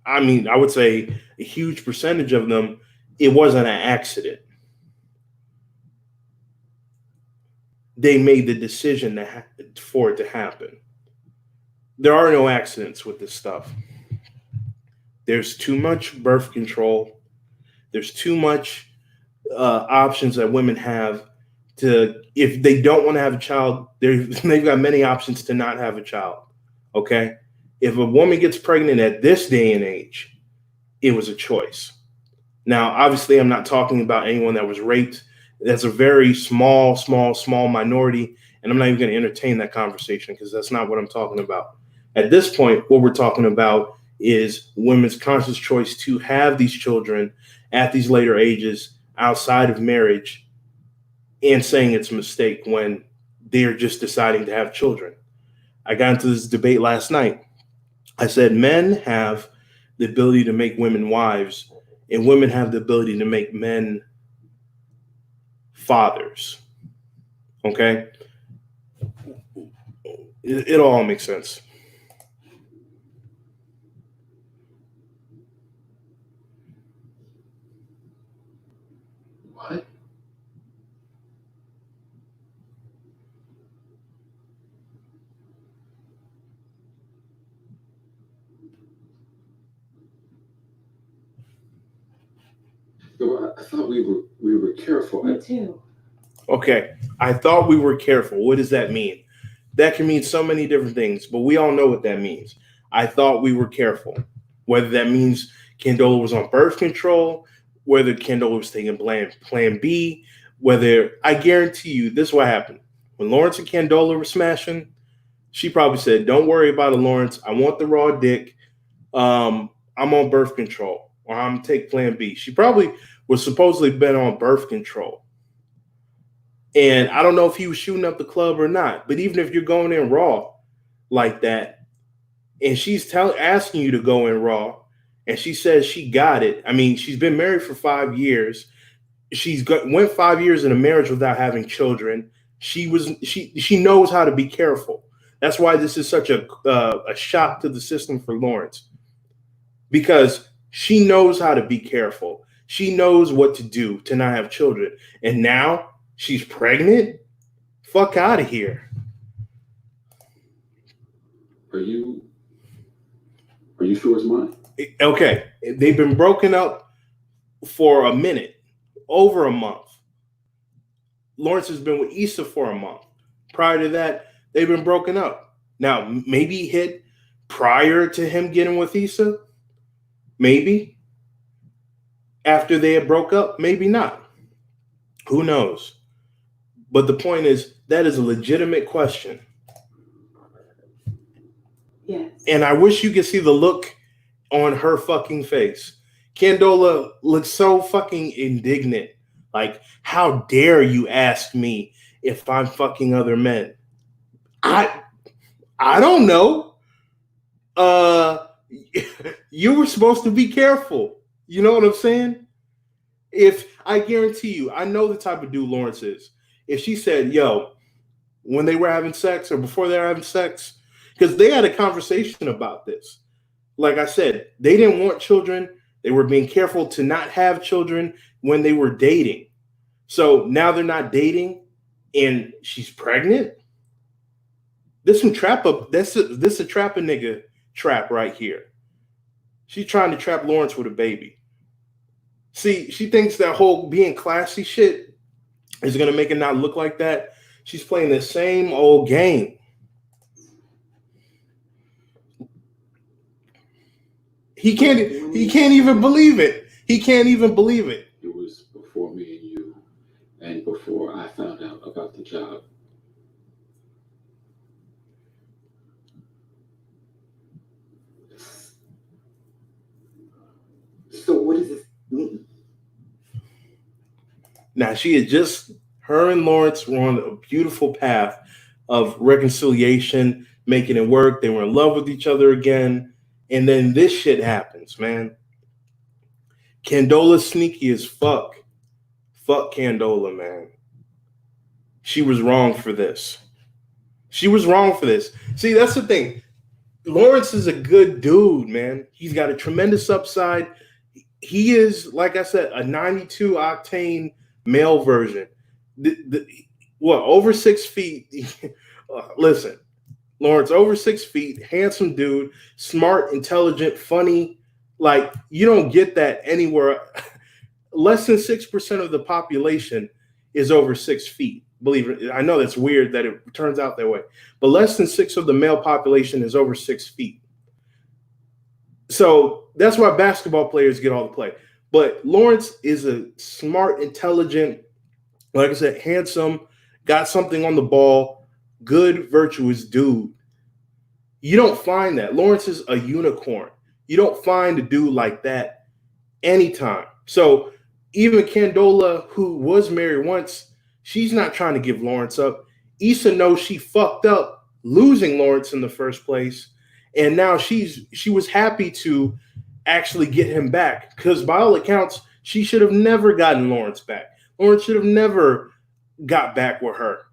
I mean, I would say a huge percentage of them, it wasn't an accident. They made the decision for it to happen. There are no accidents with this stuff. There's too much birth control. There's too much options that women have to, if they don't want to have a child, they've got many options to not have a child. Okay? If a woman gets pregnant at this day and age, it was a choice. Now, obviously, I'm not talking about anyone that was raped. That's a very small minority, and I'm not even going to entertain that conversation because that's not what I'm talking about. At this point, what we're talking about is women's conscious choice to have these children at these later ages outside of marriage and saying it's a mistake when they're just deciding to have children. I got into this debate last night. I said men have the ability to make women wives, and women have the ability to make men fathers. Okay? It all makes sense. What? No, I thought we were careful. Me too. Okay. I thought we were careful. What does that mean? That can mean so many different things, but we all know what that means. I thought we were careful. Whether that means Candola was on birth control, whether Candola was taking plan B, whether, I guarantee you, this is what happened. When Lawrence and Candola were smashing, she probably said, "Don't worry about it, Lawrence. I want the raw dick. I'm on birth control, or I'm gonna take plan B." She probably was supposedly been on birth control. And I don't know if he was shooting up the club or not, but even if you're going in raw like that, and she's asking you to go in raw, and she says she got it. I mean, she's been married for 5 years. Went 5 years in a marriage without having children. She knows how to be careful. That's why this is such a shock to the system for Lawrence, because she knows how to be careful. She knows what to do to not have children, and now she's pregnant. Fuck out of here. Are you sure it's mine? Okay, they've been broken up for a minute, over a month. Lawrence has been with Issa for a month. Prior to that, they've been broken up. Now, maybe he hit prior to him getting with Issa. Maybe. After they had broke up, maybe not. Who knows? But the point is, that is a legitimate question. Yes. And I wish you could see the look on her fucking face. Candola looks so fucking indignant. Like, how dare you ask me if I'm fucking other men? I don't know. You were supposed to be careful. You know what I'm saying? If I guarantee you, I know the type of dude Lawrence is. If she said, yo, when they were having sex or before they were having sex, because they had a conversation about this. Like I said, they didn't want children. They were being careful to not have children when they were dating. So now they're not dating and she's pregnant. This a trap a nigga trap right here. She's trying to trap Lawrence with a baby. See, she thinks that whole being classy shit is going to make it not look like that. She's playing the same old game. He can't even believe it. He can't even believe it. It was before me and you, and before I found out about the job. So what does this mean? Now, her and Lawrence were on a beautiful path of reconciliation, making it work. They were in love with each other again. And then this shit happens, man. Candola's sneaky as fuck. Fuck Candola, man. She was wrong for this. She was wrong for this. See, that's the thing. Lawrence is a good dude, man. He's got a tremendous upside. He is, like I said, a 92 Octane male version. Over 6 feet? Listen, Lawrence, over 6 feet, handsome dude, smart, intelligent, funny. Like, you don't get that anywhere. Less than 6% of the population is over 6 feet. Believe it. I know that's weird that it turns out that way, but less than 6% of the male population is over 6 feet. So that's why basketball players get all the play. But Lawrence is a smart, intelligent, like I said, handsome, got something on the ball, good, virtuous dude. You don't find that. Lawrence is a unicorn. You don't find a dude like that anytime. So even Candola, who was married once, she's not trying to give Lawrence up. Issa knows she fucked up losing Lawrence in the first place. And now she was happy to actually get him back, because by all accounts, she should have never gotten Lawrence back. Lawrence should have never got back with her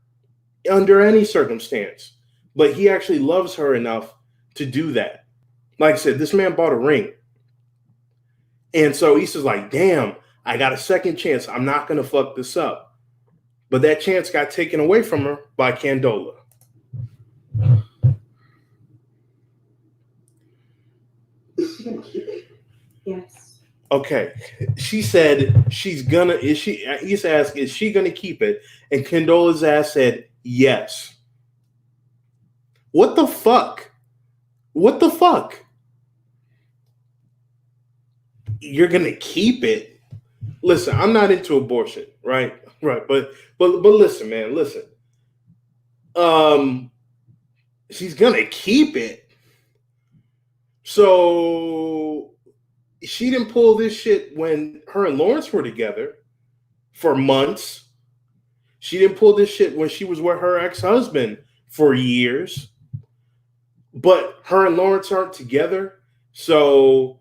under any circumstance. But he actually loves her enough to do that. Like I said, this man bought a ring. And so Issa's like, damn, I got a second chance. I'm not going to fuck this up. But that chance got taken away from her by Candola. Is she gonna keep it? Yes. Okay. She said Issa asked, is she going to keep it? And Candola's ass said, yes. What the fuck? What the fuck? You're going to keep it? Listen, I'm not into abortion, right? Right. But listen, man, listen. She's going to keep it. So she didn't pull this shit when her and Lawrence were together for months. She didn't pull this shit when she was with her ex-husband for years. But her and Lawrence aren't together. So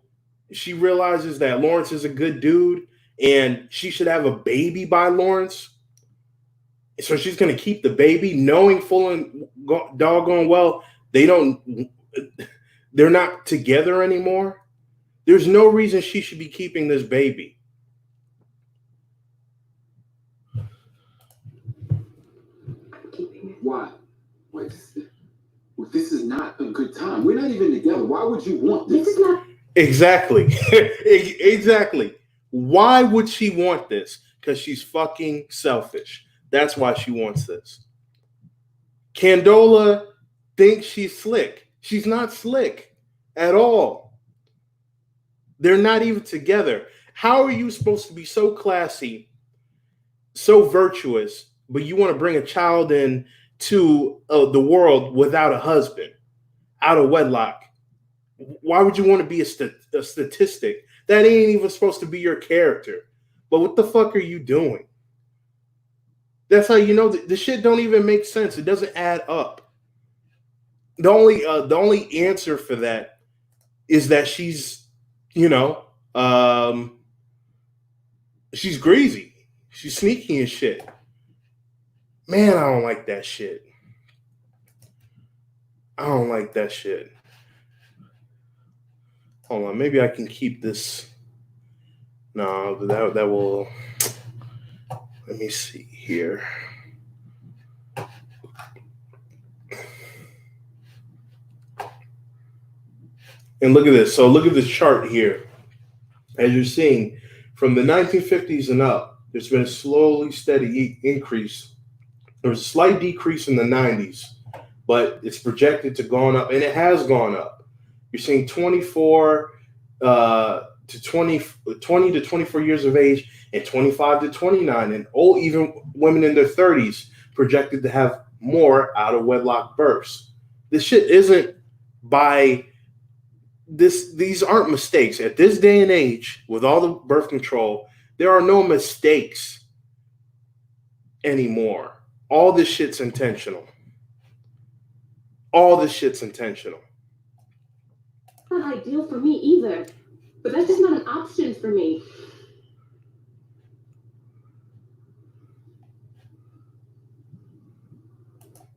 she realizes that Lawrence is a good dude and she should have a baby by Lawrence. So she's going to keep the baby, knowing full and doggone well they're not together anymore. There's no reason she should be keeping this baby. I'm keeping it. Why? Wait, this is not a good time. We're not even together. Why would you want this? This is not. Exactly. Exactly. Why would she want this? Because she's fucking selfish. That's why she wants this. Candola thinks she's slick. She's not slick at all. They're not even together. How are you supposed to be so classy, so virtuous, but you want to bring a child in to the world without a husband, out of wedlock? Why would you want to be a statistic? That ain't even supposed to be your character. But what the fuck are you doing? That's how you know that the shit don't even make sense. It doesn't add up. The only answer for that is that she's, she's greasy. She's sneaky and shit. Man, I don't like that shit. I don't like that shit. Hold on, maybe I can keep this. No, that will. Let me see here. And look at this. So look at this chart here. As you're seeing, from the 1950s and up, there's been a slowly steady increase. There was a slight decrease in the 90s, but it's projected to go up, and it has gone up. You're seeing 24 to 20 to 24 years of age and 25 to 29, and even women in their 30s projected to have more out of wedlock births. This shit isn't by this. These aren't mistakes. At this day and age, with all the birth control, there are no mistakes anymore. All this shit's intentional. All this shit's intentional. Not ideal for me either, but that's just not an option for me.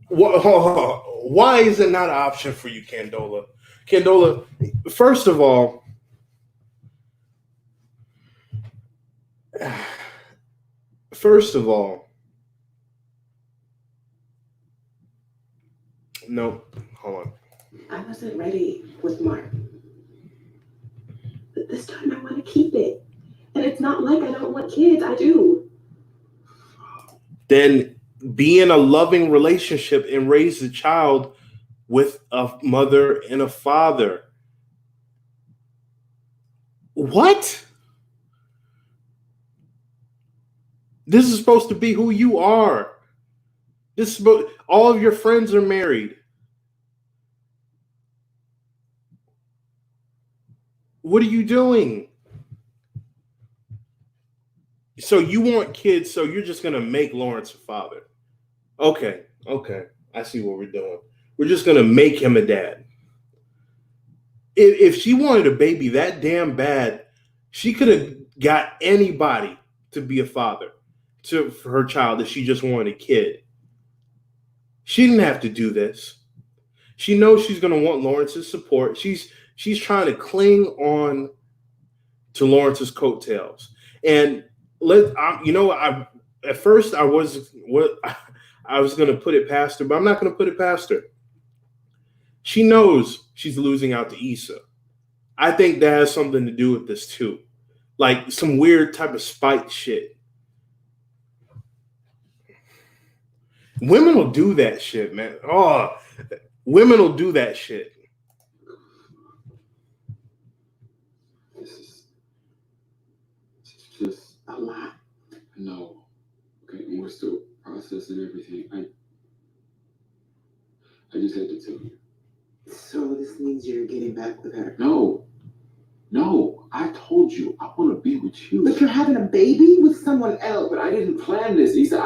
Why is it not an option for you, Candola? Candola, first of all, no, hold on. I wasn't ready with Mark. But this time I want to keep it. And it's not like I don't want kids. I do. Then be in a loving relationship and raise the child with a mother and a father. What? This is supposed to be who you are. All of your friends are married. What are you doing? So you want kids, so you're just going to make Lawrence a father. Okay. I see what we're doing. We're just going to make him a dad. If she wanted a baby that damn bad, she could have got anybody to be a father for her child if she just wanted a kid. She didn't have to do this. She knows she's going to want Lawrence's support. She's trying to cling on to Lawrence's coattails. And at first I was going to put it past her, but I'm not going to put it past her. She knows she's losing out to Issa. I think that has something to do with this too. Like some weird type of spite shit. Women will do that shit, man. Oh, women will do that shit. It's just a lot. No. Okay, and we're still processing everything. I just had to tell you. So this means you're getting back with her. No, I told you I want to be with you. But you're having a baby with someone else. But I didn't plan this, Issa.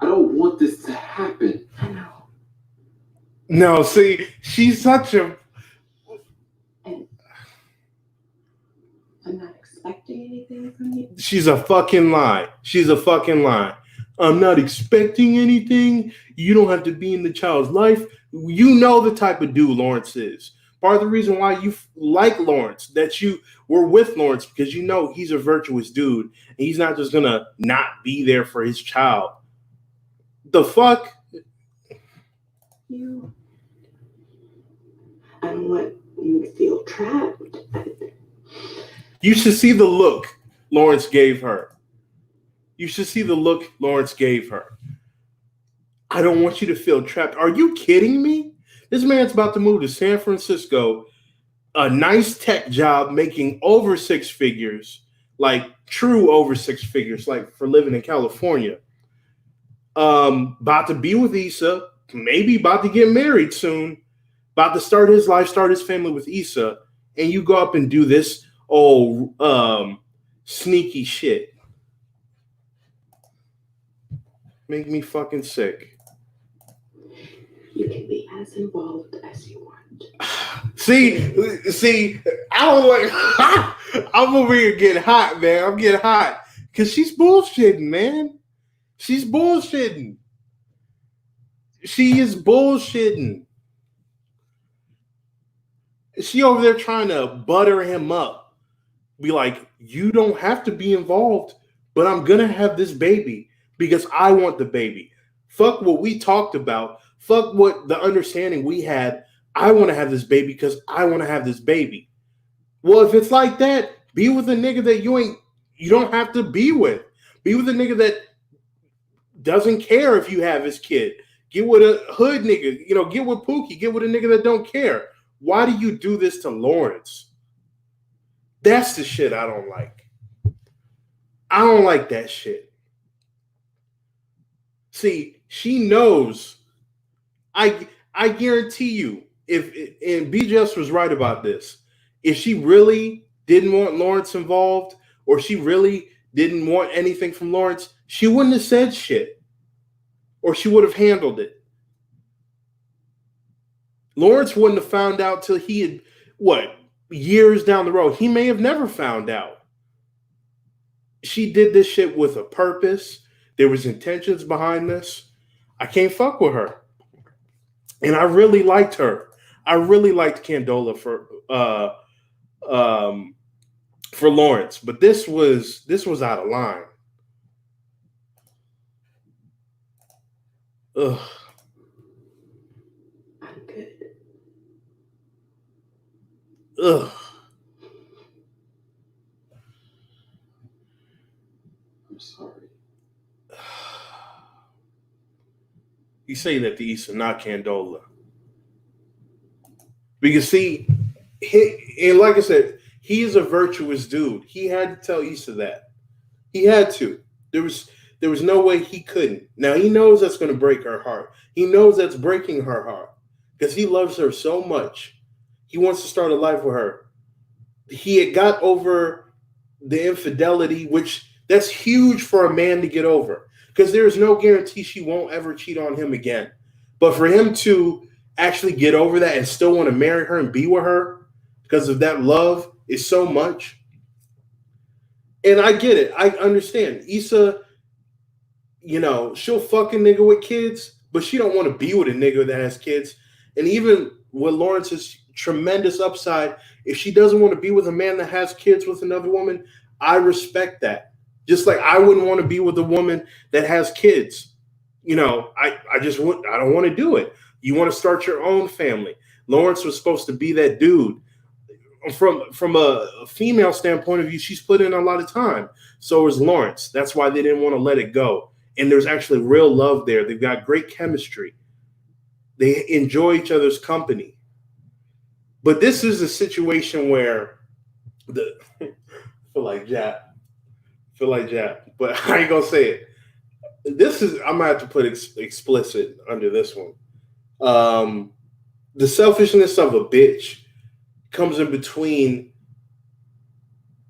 I don't want this to happen. I know. No, see, she's such a... And I'm not expecting anything from you. She's a fucking lie. She's a fucking lie. I'm not expecting anything. You don't have to be in the child's life. You know the type of dude Lawrence is. Part of the reason why you like Lawrence, that you were with Lawrence, because you know he's a virtuous dude and he's not just gonna not be there for his child. The fuck? You. I don't want you to feel trapped. You should see the look Lawrence gave her. You should see the look Lawrence gave her. I don't want you to feel trapped. Are you kidding me? This man's about to move to San Francisco, a nice tech job, making over six figures, like true over six figures, like for living in California. About to be with Issa, maybe about to get married soon, about to start his life, start his family with Issa, and you go up and do this sneaky shit. Make me fucking sick. You can be as involved as you want. See, I don't like. I'm over here getting hot, man. I'm getting hot because she's bullshitting, man. She's bullshitting. She is bullshitting. She over there trying to butter him up. Be like, you don't have to be involved, but I'm gonna have this baby because I want the baby. Fuck what we talked about. Fuck what the understanding we had. I want to have this baby because I want to have this baby. Well, if it's like that, be with a nigga that you don't have to be with. Be with a nigga that doesn't care if you have his kid. Get with a hood nigga. Get with Pookie. Get with a nigga that don't care. Why do you do this to Lawrence? That's the shit I don't like. I don't like that shit. See, she knows. I guarantee you, and BJS was right about this, if she really didn't want Lawrence involved, or she really didn't want anything from Lawrence, she wouldn't have said shit, or she would have handled it. Lawrence wouldn't have found out till he had, years down the road. He may have never found out. She did this shit with a purpose. There was intentions behind this. I can't fuck with her. And I really liked her. I really liked Candola for Lawrence, but this was out of line. Ugh. I'm good. Ugh. I'm sorry. You say that to Issa, not Candola. Because see, and like I said, he is a virtuous dude. He had to tell Issa that. He had to. There was no way he couldn't. Now he knows that's going to break her heart. He knows that's breaking her heart because he loves her so much. He wants to start a life with her. He had got over the infidelity, which that's huge for a man to get over. Because there is no guarantee she won't ever cheat on him again. But for him to actually get over that and still want to marry her and be with her because of that love is so much. And I get it. I understand. Issa, she'll fuck a nigga with kids, but she don't want to be with a nigga that has kids. And even with Lawrence's tremendous upside, if she doesn't want to be with a man that has kids with another woman, I respect that. Just like I wouldn't want to be with a woman that has kids. I don't want to do it. You want to start your own family. Lawrence was supposed to be that dude. From a female standpoint of view, she's put in a lot of time. So is Lawrence. That's why they didn't want to let it go. And there's actually real love there. They've got great chemistry. They enjoy each other's company. But this is a situation where I feel like Jap, but I ain't gonna say it. I'm gonna have to put explicit under this one. The selfishness of a bitch comes in between,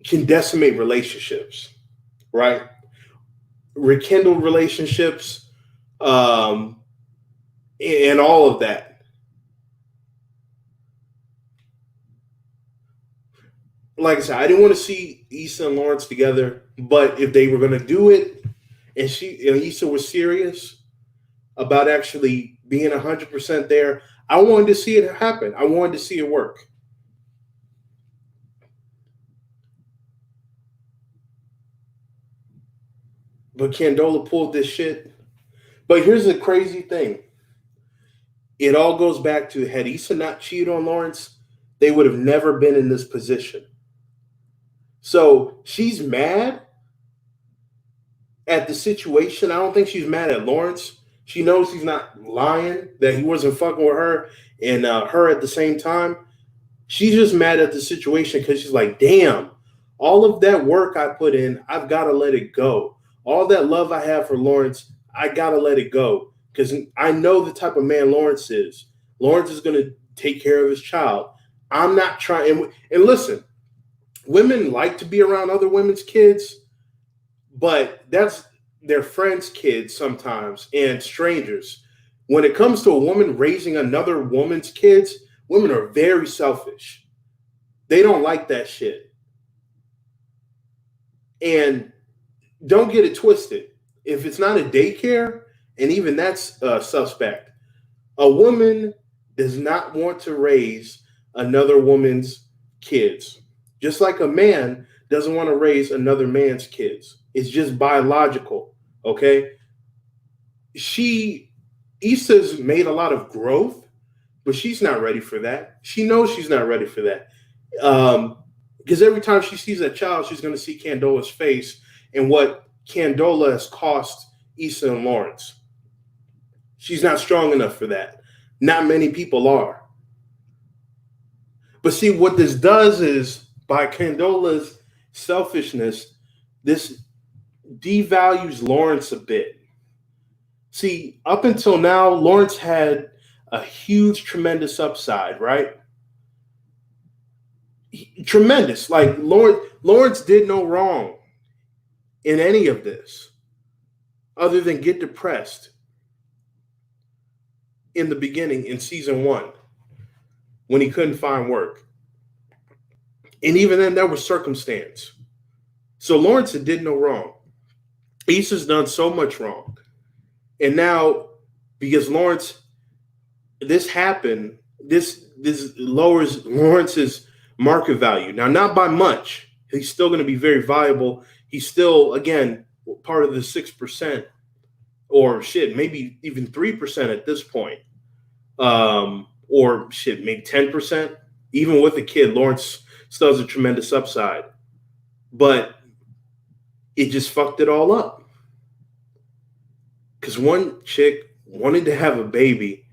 can decimate relationships, right? Rekindle relationships, and all of that. Like I said, I didn't want to see Issa and Lawrence together, but if they were going to do it and Issa was serious about actually being 100% there, I wanted to see it happen. I wanted to see it work. But Candola pulled this shit. But here's the crazy thing. It all goes back to, had Issa not cheated on Lawrence, they would have never been in this position. So she's mad at the situation. I don't think she's mad at Lawrence. She knows he's not lying, that he wasn't fucking with her and her at the same time. She's just mad at the situation because she's like, damn, all of that work I put in, I've got to let it go. All that love I have for Lawrence, I got to let it go because I know the type of man Lawrence is. Lawrence is going to take care of his child. I'm not trying. And listen, women like to be around other women's kids, but that's their friends' kids sometimes and strangers. When it comes to a woman raising another woman's kids, women are very selfish. They don't like that shit. And don't get it twisted. If it's not a daycare, and even that's suspect, a woman does not want to raise another woman's kids. Just like a man doesn't want to raise another man's kids. It's just biological, okay? Issa's made a lot of growth, but she's not ready for that. She knows she's not ready for that. Because every time she sees that child, she's going to see Candola's face and what Candola has cost Issa and Lawrence. She's not strong enough for that. Not many people are. But see, what this does is, by Candola's selfishness, this devalues Lawrence a bit. See, up until now, Lawrence had a huge, tremendous upside, right? Tremendous. Like, Lawrence did no wrong in any of this other than get depressed in the beginning in season 1 when he couldn't find work. And even then, there was circumstance. So Lawrence did no wrong. Issa's done so much wrong. And now, because Lawrence, this happened, this lowers Lawrence's market value. Now, not by much. He's still going to be very valuable. He's still, again, part of the 6%, or shit, maybe even 3% at this point. Or shit, maybe 10%. Even with a kid, Lawrence still has a tremendous upside. But it just fucked it all up. Because one chick wanted to have a baby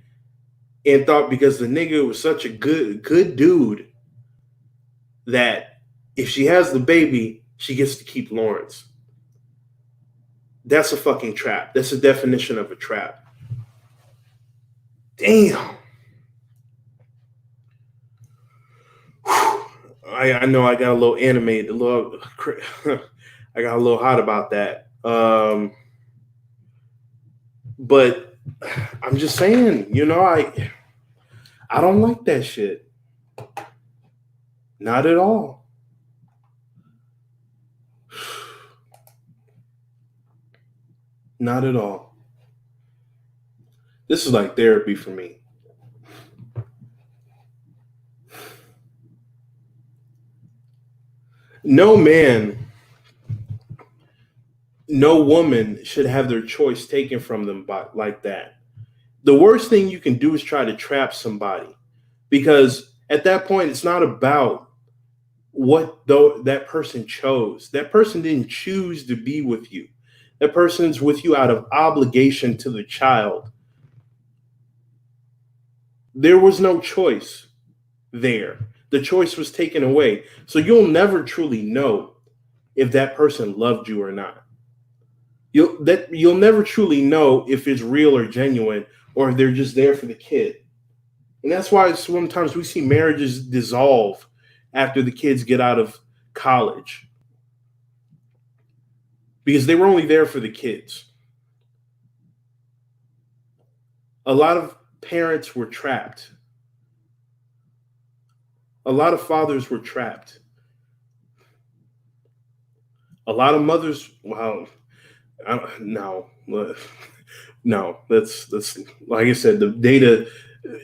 and thought because the nigga was such a good dude that if she has the baby, she gets to keep Lawrence. That's a fucking trap. That's the definition of a trap. Damn. I know I got a little animated, I got a little hot about that. But I'm just saying, I don't like that shit. Not at all. Not at all. This is like therapy for me. No man, no woman should have their choice taken from them like that. The worst thing you can do is try to trap somebody, because at that point, it's not about what that person chose. That person didn't choose to be with you. That person's with you out of obligation to the child. There was no choice there. The choice was taken away. So you'll never truly know if that person loved you or not. You'll never truly know if it's real or genuine, or if they're just there for the kid. And that's why sometimes we see marriages dissolve after the kids get out of college, because they were only there for the kids. A lot of parents were trapped. A lot of fathers were trapped. A lot of mothers, well, No, no. That's like I said. The data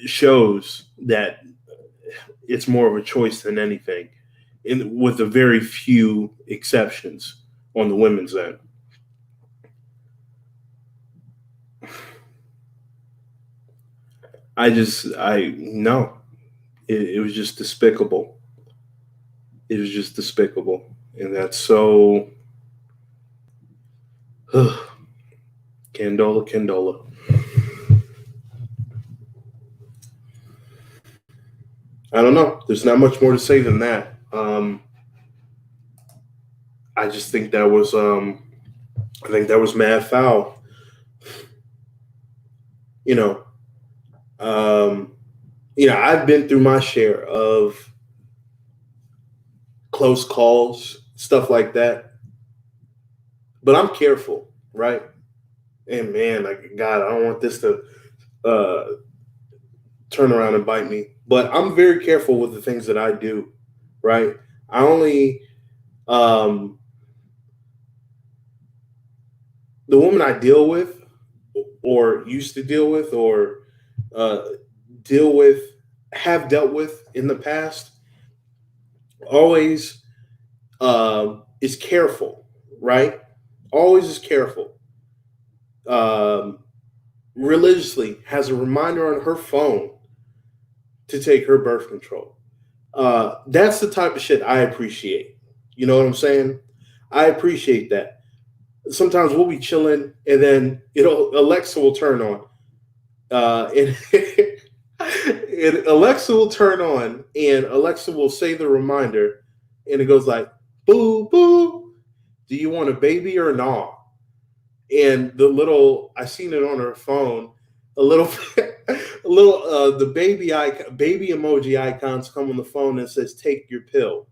shows that it's more of a choice than anything, with a very few exceptions on the women's end. I no, it was just despicable. It was just despicable, and that's so. Candola, Candola. I don't know. There's not much more to say than that. I just think that was I think that was mad foul. You know, um, I've been through my share of close calls, stuff like that. But I'm careful, right? And man, like God, I don't want this to uh, turn around and bite me. But I'm very careful with the things that I do, right? I only um, the woman I deal with, or used to deal with, or uh, deal with, have dealt with in the past, always is careful, right? Always is careful. Um, Religiously has a reminder on her phone to take her birth control. That's the type of shit I appreciate. You know what I'm saying? I appreciate that. Sometimes we'll be chilling, and then Alexa will turn on, and, and Alexa will turn on, and Alexa will say the reminder, and it goes like, "Boo boo, do you want a baby or nah?" And the little, I seen it on her phone, a little, the baby emoji icons come on the phone and says, "Take your pill."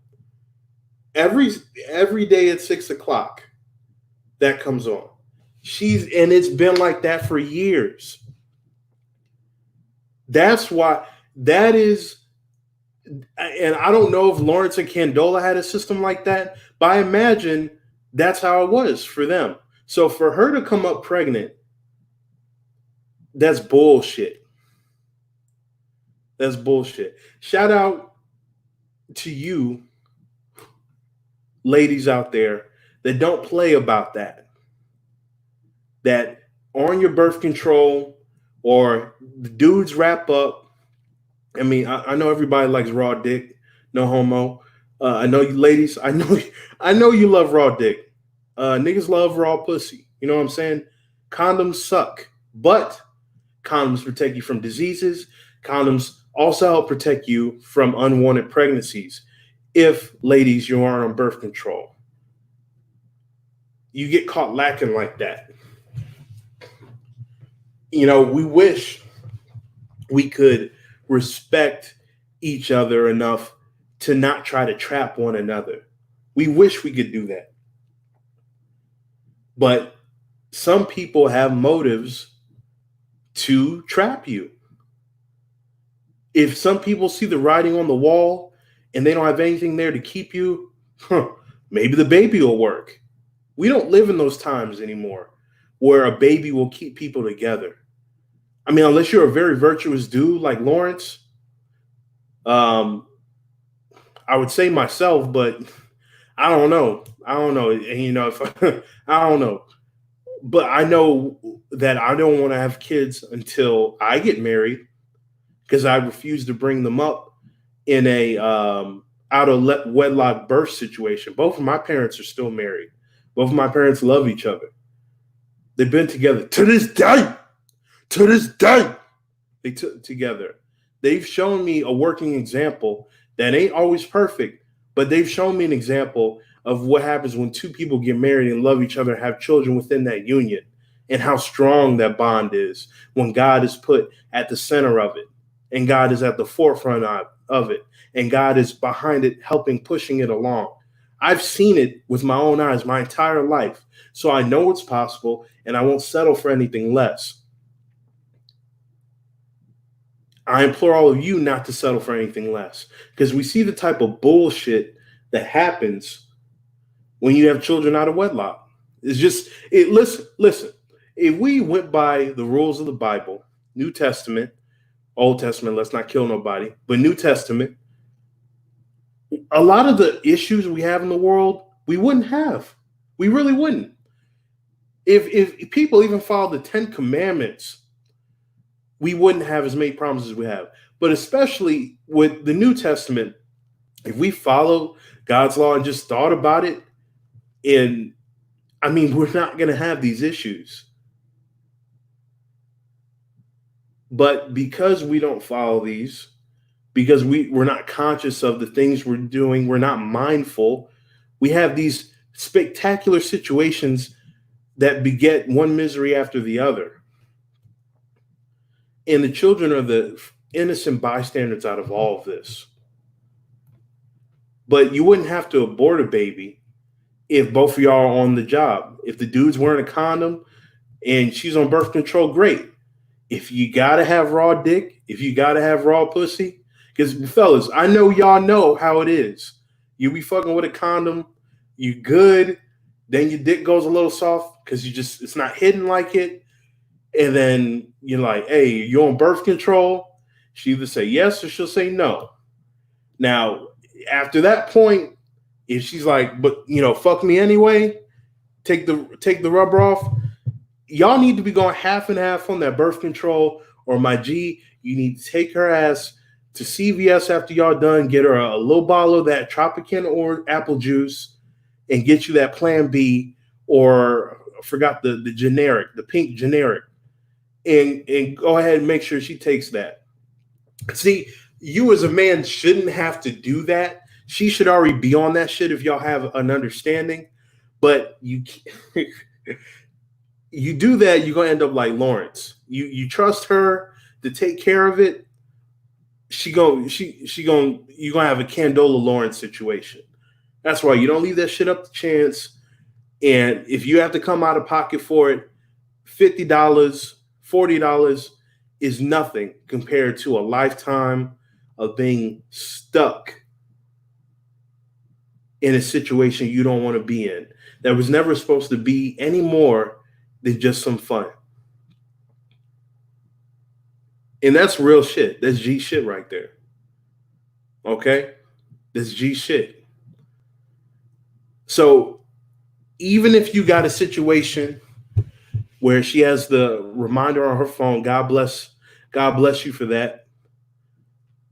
Every every day at 6 o'clock, that comes on. And it's been like that for years. That's why that is, and I don't know if Lawrence and Candola had a system like that, but I imagine that's how it was for them. So for her to come up pregnant, that's bullshit. That's bullshit. Shout out to you, ladies out there, that don't play about that. That on your birth control, or the dudes wrap up. I mean, I know everybody likes raw dick, no homo. I know you ladies. I know you love raw dick. Niggas love raw pussy. You know what I'm saying? Condoms suck, but condoms protect you from diseases. Condoms also help protect you from unwanted pregnancies. If, ladies, you aren't on birth control, you get caught lacking like that. We wish we could respect each other enough to not try to trap one another. We wish we could do that. But some people have motives to trap you. If some people see the writing on the wall and they don't have anything there to keep you, maybe the baby will work. We don't live in those times anymore where a baby will keep people together. I mean, unless you're a very virtuous dude like Lawrence, I would say myself, but I don't know. If I don't know. But I know that I don't want to have kids until I get married, because I refuse to bring them up in a out of wedlock birth situation. Both of my parents are still married. Both of my parents love each other. They've been together to this day. To this day, they took together. They've shown me a working example that ain't always perfect, but they've shown me an example of what happens when two people get married and love each other and have children within that union, and how strong that bond is when God is put at the center of it, and God is at the forefront of it, and God is behind it, helping, pushing it along. I've seen it with my own eyes my entire life, so I know it's possible, and I won't settle for anything less. I implore all of you not to settle for anything less, because we see the type of bullshit that happens when you have children out of wedlock. It's just it. Listen. If we went by the rules of the Bible, New Testament, Old Testament, let's not kill nobody, but New Testament, a lot of the issues we have in the world, we wouldn't have. We really wouldn't. If people even followed the 10 Commandments, we wouldn't have as many problems as we have. But especially with the New Testament, if we follow God's law and just thought about it, and I mean, we're not going to have these issues. But because we don't follow these, because we're not conscious of the things we're doing, we're not mindful, we have these spectacular situations that beget one misery after the other. And the children are the innocent bystanders out of all of this. But you wouldn't have to abort a baby if both of y'all are on the job. If the dude's wearing a condom and she's on birth control, great. If you got to have raw dick, if you got to have raw pussy, because fellas, I know y'all know how it is. You be fucking with a condom, you good, then your dick goes a little soft because it's not hidden like it. And then you're like, hey, you on birth control? She either say yes or she'll say no. Now, after that point, if she's like, but fuck me anyway, take the rubber off, y'all need to be going half and half on that birth control, or my G, you need to take her ass to CVS after y'all done, get her a little bottle of that Tropicana or apple juice, and get you that Plan B, or I forgot the generic, the pink generic, and go ahead and make sure she takes that. See, you as a man shouldn't have to do that. She should already be on that shit if y'all have an understanding. But you do that, you're gonna end up like Lawrence. You trust her to take care of it. You're gonna have a Candola Lawrence situation. That's why you don't leave that shit up to chance. And if you have to come out of pocket for it, $50, $40 is nothing compared to a lifetime of being stuck in a situation you don't want to be in. That was never supposed to be any more than just some fun. And that's real shit. That's G shit right there. Okay? That's G shit. So even if you got a situation where she has the reminder on her phone, God bless you for that.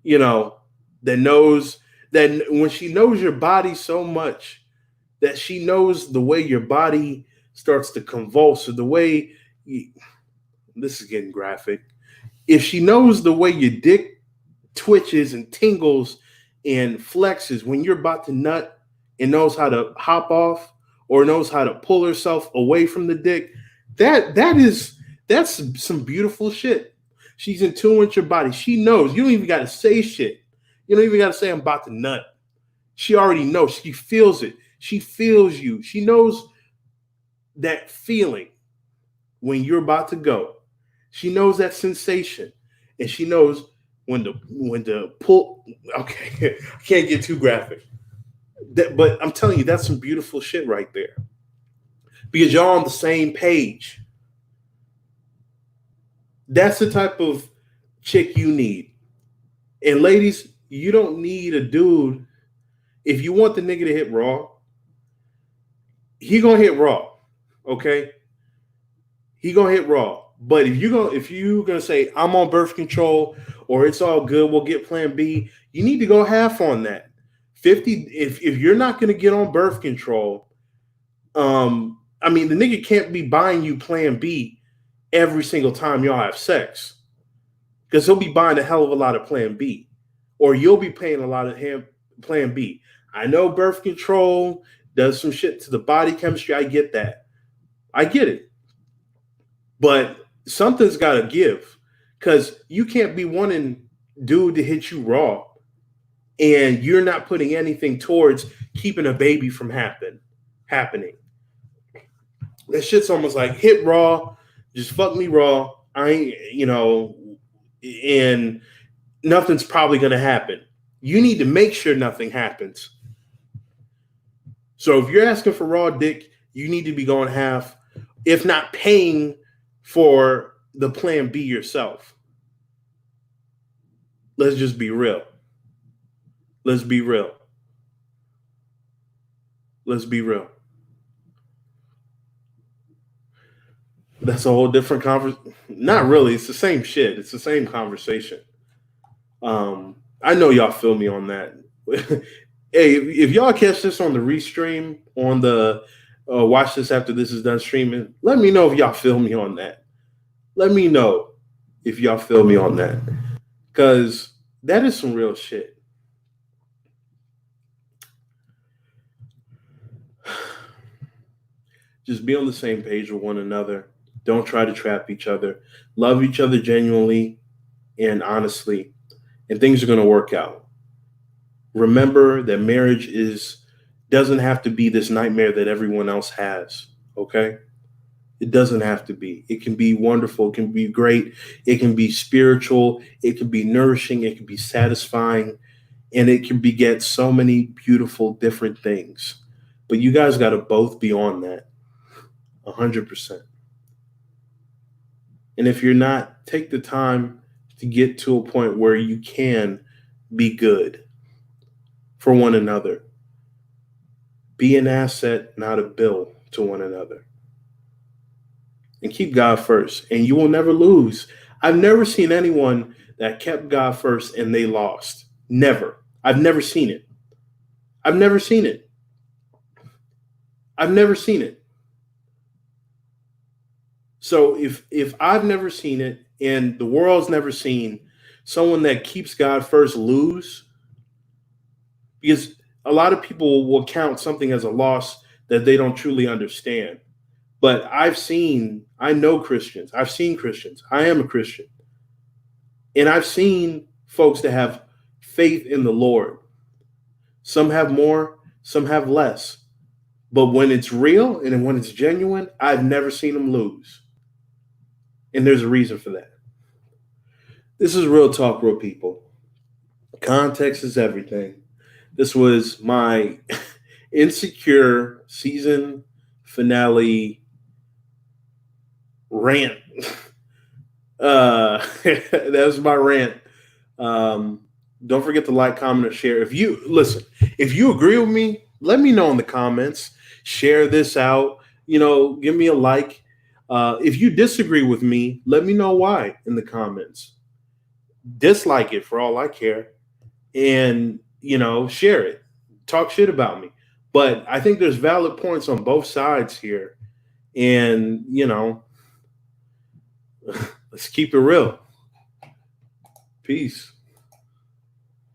That knows that when she knows your body so much that she knows the way your body starts to convulse, or the way this is getting graphic. If she knows the way your dick twitches and tingles and flexes when you're about to nut, and knows how to hop off or knows how to pull herself away from the dick, that's some beautiful shit. She's in tune with your body. She knows. You don't even got to say shit. You don't even got to say I'm about to nut. She already knows. She feels it. She feels you. She knows that feeling when you're about to go. She knows that sensation, and she knows when to pull. Okay, I can't get too graphic, but I'm telling you, that's some beautiful shit right there, because y'all on the same page. That's the type of chick you need. And ladies, you don't need a dude. If you want the nigga to hit raw, he gonna hit raw. Okay? He gonna hit raw. But if you're gonna say I'm on birth control or it's all good, we'll get Plan B, you need to go half on that. 50, if you're not gonna get on birth control, I mean the nigga can't be buying you Plan B every single time y'all have sex, because he'll be buying a hell of a lot of Plan B, or you'll be paying a lot of him Plan B. I know birth control does some shit to the body chemistry. I get that. I get it. But something's got to give, because you can't be wanting dude to hit you raw and you're not putting anything towards keeping a baby from happening. That shit's almost like hit raw, just fuck me raw. I ain't, and nothing's probably going to happen. You need to make sure nothing happens. So if you're asking for raw dick, You need to be going half, if not paying for the plan B yourself. Let's just be real. Let's be real. Let's be real. That's a whole different conversation. Not really. It's the same shit. It's the same conversation. I know y'all feel me on that. Hey, if y'all catch this on the restream, on the watch this after this is done streaming, let me know if y'all feel me on that. Let me know if y'all feel me on that. Because that is some real shit. Just be on the same page with one another. Don't try to trap each other. Love each other genuinely and honestly, and things are going to work out. Remember that marriage doesn't have to be this nightmare that everyone else has, okay? It doesn't have to be. It can be wonderful. It can be great. It can be spiritual. It can be nourishing. It can be satisfying. And it can beget so many beautiful different things. But you guys got to both be on that 100%. And if you're not, take the time to get to a point where you can be good for one another. Be an asset, not a bill to one another. And keep God first, and you will never lose. I've never seen anyone that kept God first and they lost. Never. I've never seen it. I've never seen it. I've never seen it. So if I've never seen it and the world's never seen someone that keeps God first lose, because a lot of people will count something as a loss that they don't truly understand. But I know Christians. I've seen Christians. I am a Christian. And I've seen folks that have faith in the Lord. Some have more, some have less. But when it's real and when it's genuine, I've never seen them lose. And there's a reason for that. This is Real Talk, Real People. Context is everything. This was my Insecure season finale rant. That was my rant. Don't forget to like, comment, or share. If you agree with me, let me know in the comments. Share this out. Give me a like. If you disagree with me, let me know why in the comments. Dislike it for all I care. And, share it. Talk shit about me. But I think there's valid points on both sides here. And, let's keep it real. Peace.